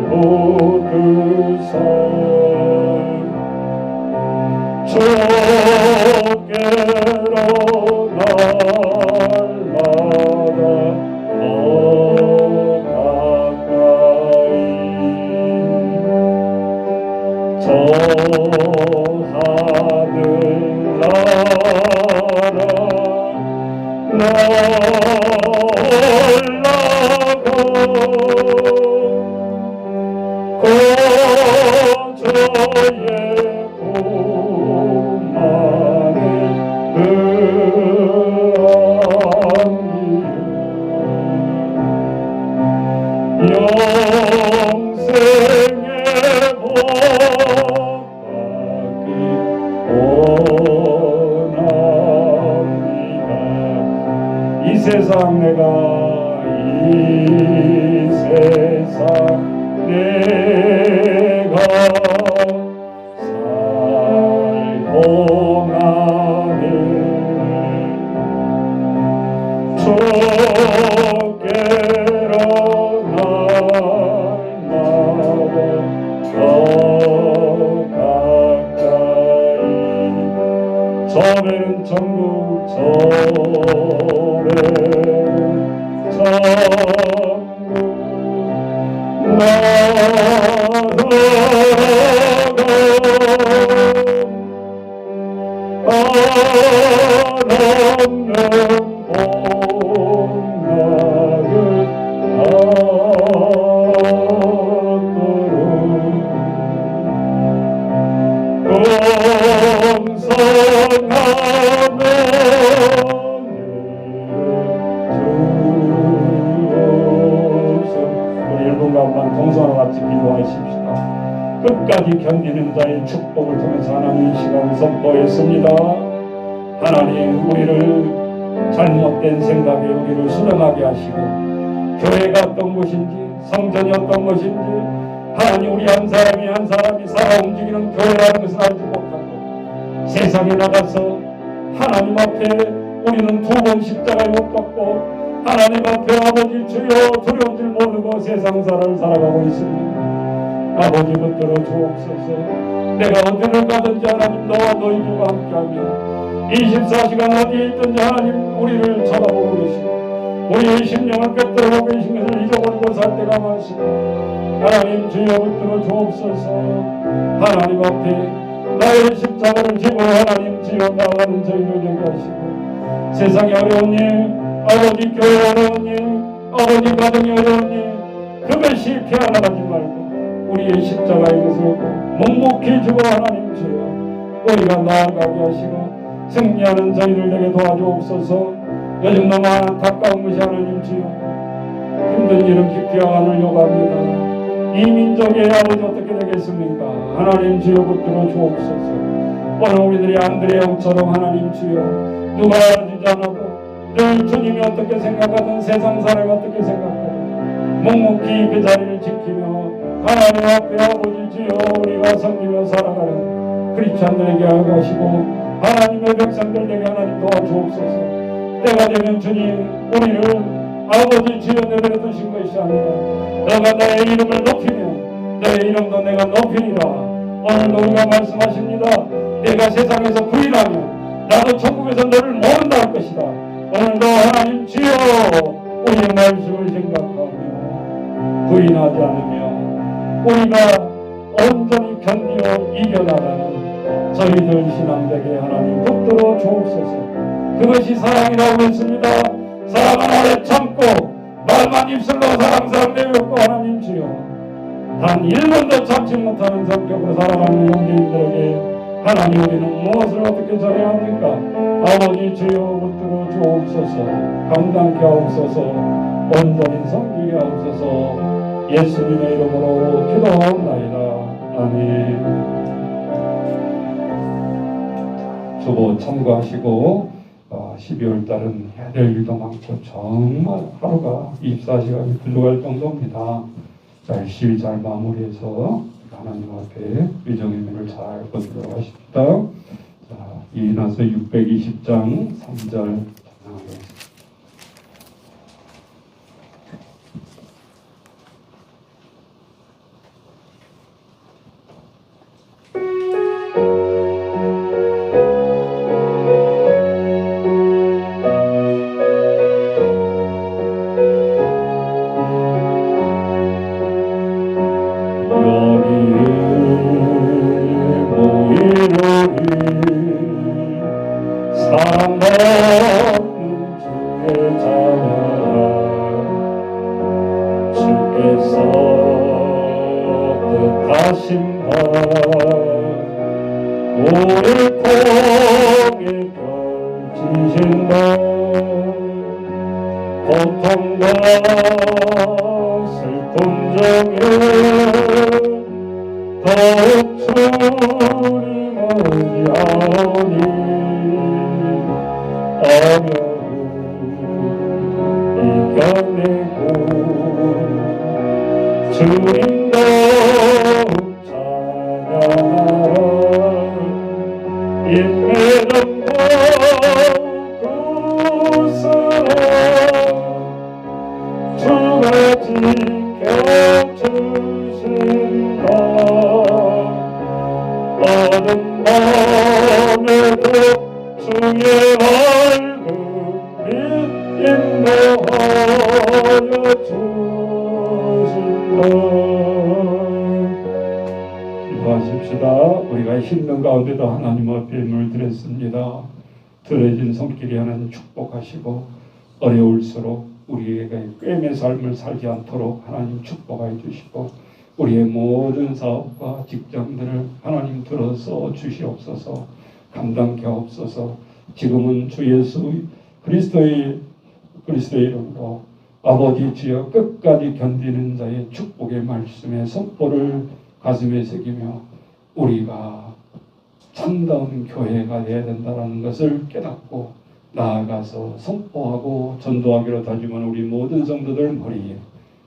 붙드사 주께로 날 나가 더 가까이 저 하늘나라 올라가 고저의 고만을 으앙이여 영생의 복받기 원합니다. 이 세상 내가 살고 나는 주께로 날 나가 더 가까이 저배는 천국 저배 천국 나아가 한없는 복락을 받도록 성하며 우리 1분간만 동서와 같이 기도하십시다. 끝까지 견디는 자의 축복을 통해서 하나님 이 시간 선포했습니다. 하나님 우리를 잘못된 생각에 우리를 수정하게 하시고 교회가 어떤 것인지 성전이 어떤 것인지 하나님 우리 한 사람이 살아 움직이는 교회라는 것을 알지 못하고 세상에 나가서 하나님 앞에 우리는 2번 십자가에 못 박고 하나님 앞에 아버지 주여 두려운 줄 모르고 세상 살아를 살아가고 있습니다. 아버지 붙들어 주옵소서. 내가 어디를 가든지 하나님 너와 너희 주가 함께하며 24시간 어디에 있든지 하나님 우리를 쳐다보고 계시고 우리의 심령을 꿰뚫어보고 계신 것을 잊어버리고 살 때가 많습니다. 하나님 주여 붙들어 주옵소서. 하나님 앞에 나의 십자가를 지고 하나님 주여 나가는 저희를 되게 하시고 세상에 어려운 일 아버지 교회 어려운 일 아버지 가정이 어려운 일 그것이 피어나가지 말고 우리의 십자가의 것을 묵묵히 주고 하나님 주여 우리가 나아가게 하시고 승리하는 저희를 되게 도와주옵소서. 요즘 너무 안타까운 것이 하나님 주여 힘든 일은 기피하기를 요구합니다. 이 민족의 아버지 어떻게 되겠습니까? 하나님 주여 붙들어 주옵소서. 오늘 우리들이 안드레형처럼 하나님 주여 누가 알아주지 않아도 늘 주님이 어떻게 생각하든 세상 사람이 어떻게 생각하든 묵묵히 그 자리를 지키며 하나님 앞에 아버지 주여 우리가 섬기며 살아가는 크리스찬들에게 하시고 하나님의 백성들에게 하나님 도와주옵소서. 때가 되면 주님 우리를 아버지 주여 내버려 두신 것이 아니라 너가 나의 이름을 높이며 너의 이름도 내가 높이리라. 오늘도 우리가 말씀하십니다. 내가 세상에서 부인하면 나도 천국에서 너를 모른다 할 것이다. 오늘도 하나님 주여 우리의 말씀을 생각하며 부인하지 않으며 우리가 온전히 견디어 이겨나가는 저희들 신앙되게 하나님 붙들어 주옵소서. 그것이 사랑이라고 했습니다. 사랑은 오래 참고 말만 입술로 사랑 내뱉고 하나님 주여 단 1번도 참지 못하는 성격으로 살아가는 형제님들에게 하나님 우리는 무엇을 어떻게 전해야 합니까? 아버지 주여 붙들어 주옵소서. 감당케 하옵소서. 온전히 섬기게 하옵소서. 예수님의 이름으로 기도하옵나이다. 아멘. 주보 참고하시고 12월 달은 해야 될 일도 많고 정말 하루가 24시간이 부족할 정도입니다. 열심히 잘 마무리해서 하나님 앞에 의정의 면을 잘 거두도록 하십시다. 이나서 620장 3절 전하겠습니다. 우리 통해 펼치신다. 고통과 슬픔 중에 더욱 주님 의지하오니 어려움 이겨내고 주님도 찬양하라. 인내는 구스러 주가 지켜주신다. 어둠 밤에도 주의 말씀이 인도하여 주신다. 기도하십시다. 우리가 힘든 가운데도 하나님 앞에 물들였습니다. 들어진 손길이 하나님 축복하시고 어려울수록 우리에게 꿰매 삶을 살지 않도록 하나님 축복해 주시고 우리의 모든 사업과 직장들을 하나님 들어서 주시옵소서. 감당케 하옵소서. 지금은 주 예수 그리스도의 이름으로 아버지 주여 끝까지 견디는 자의 축복의 말씀에 선포를 가슴에 새기며 우리가 참다운 교회가 되어야 된다는 것을 깨닫고 나아가서 선포하고 전도하기로 다짐한 우리 모든 성도들 머리에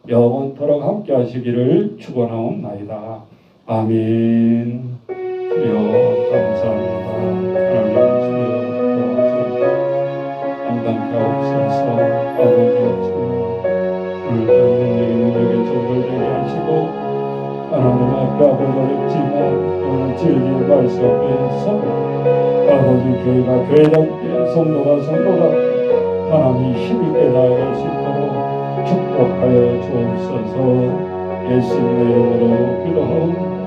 영원토록 함께 하시기를 축원하옵나이다. 아멘. 주여 감사합니다. 하나님 주여 도와주옵소서. 감당케 하옵소서. 아버지 주여 오늘도 능력에 전달되게 하시고 하나님 앞에 어렵지만 오늘 진리의 말씀 앞에서 아버지 교회가 교회답게 성도가 성도답게 하나님 힘있게 나아갈 수 있도록 축복하여 주옵소서. 예수님의 이름으로 기도하옵나이다.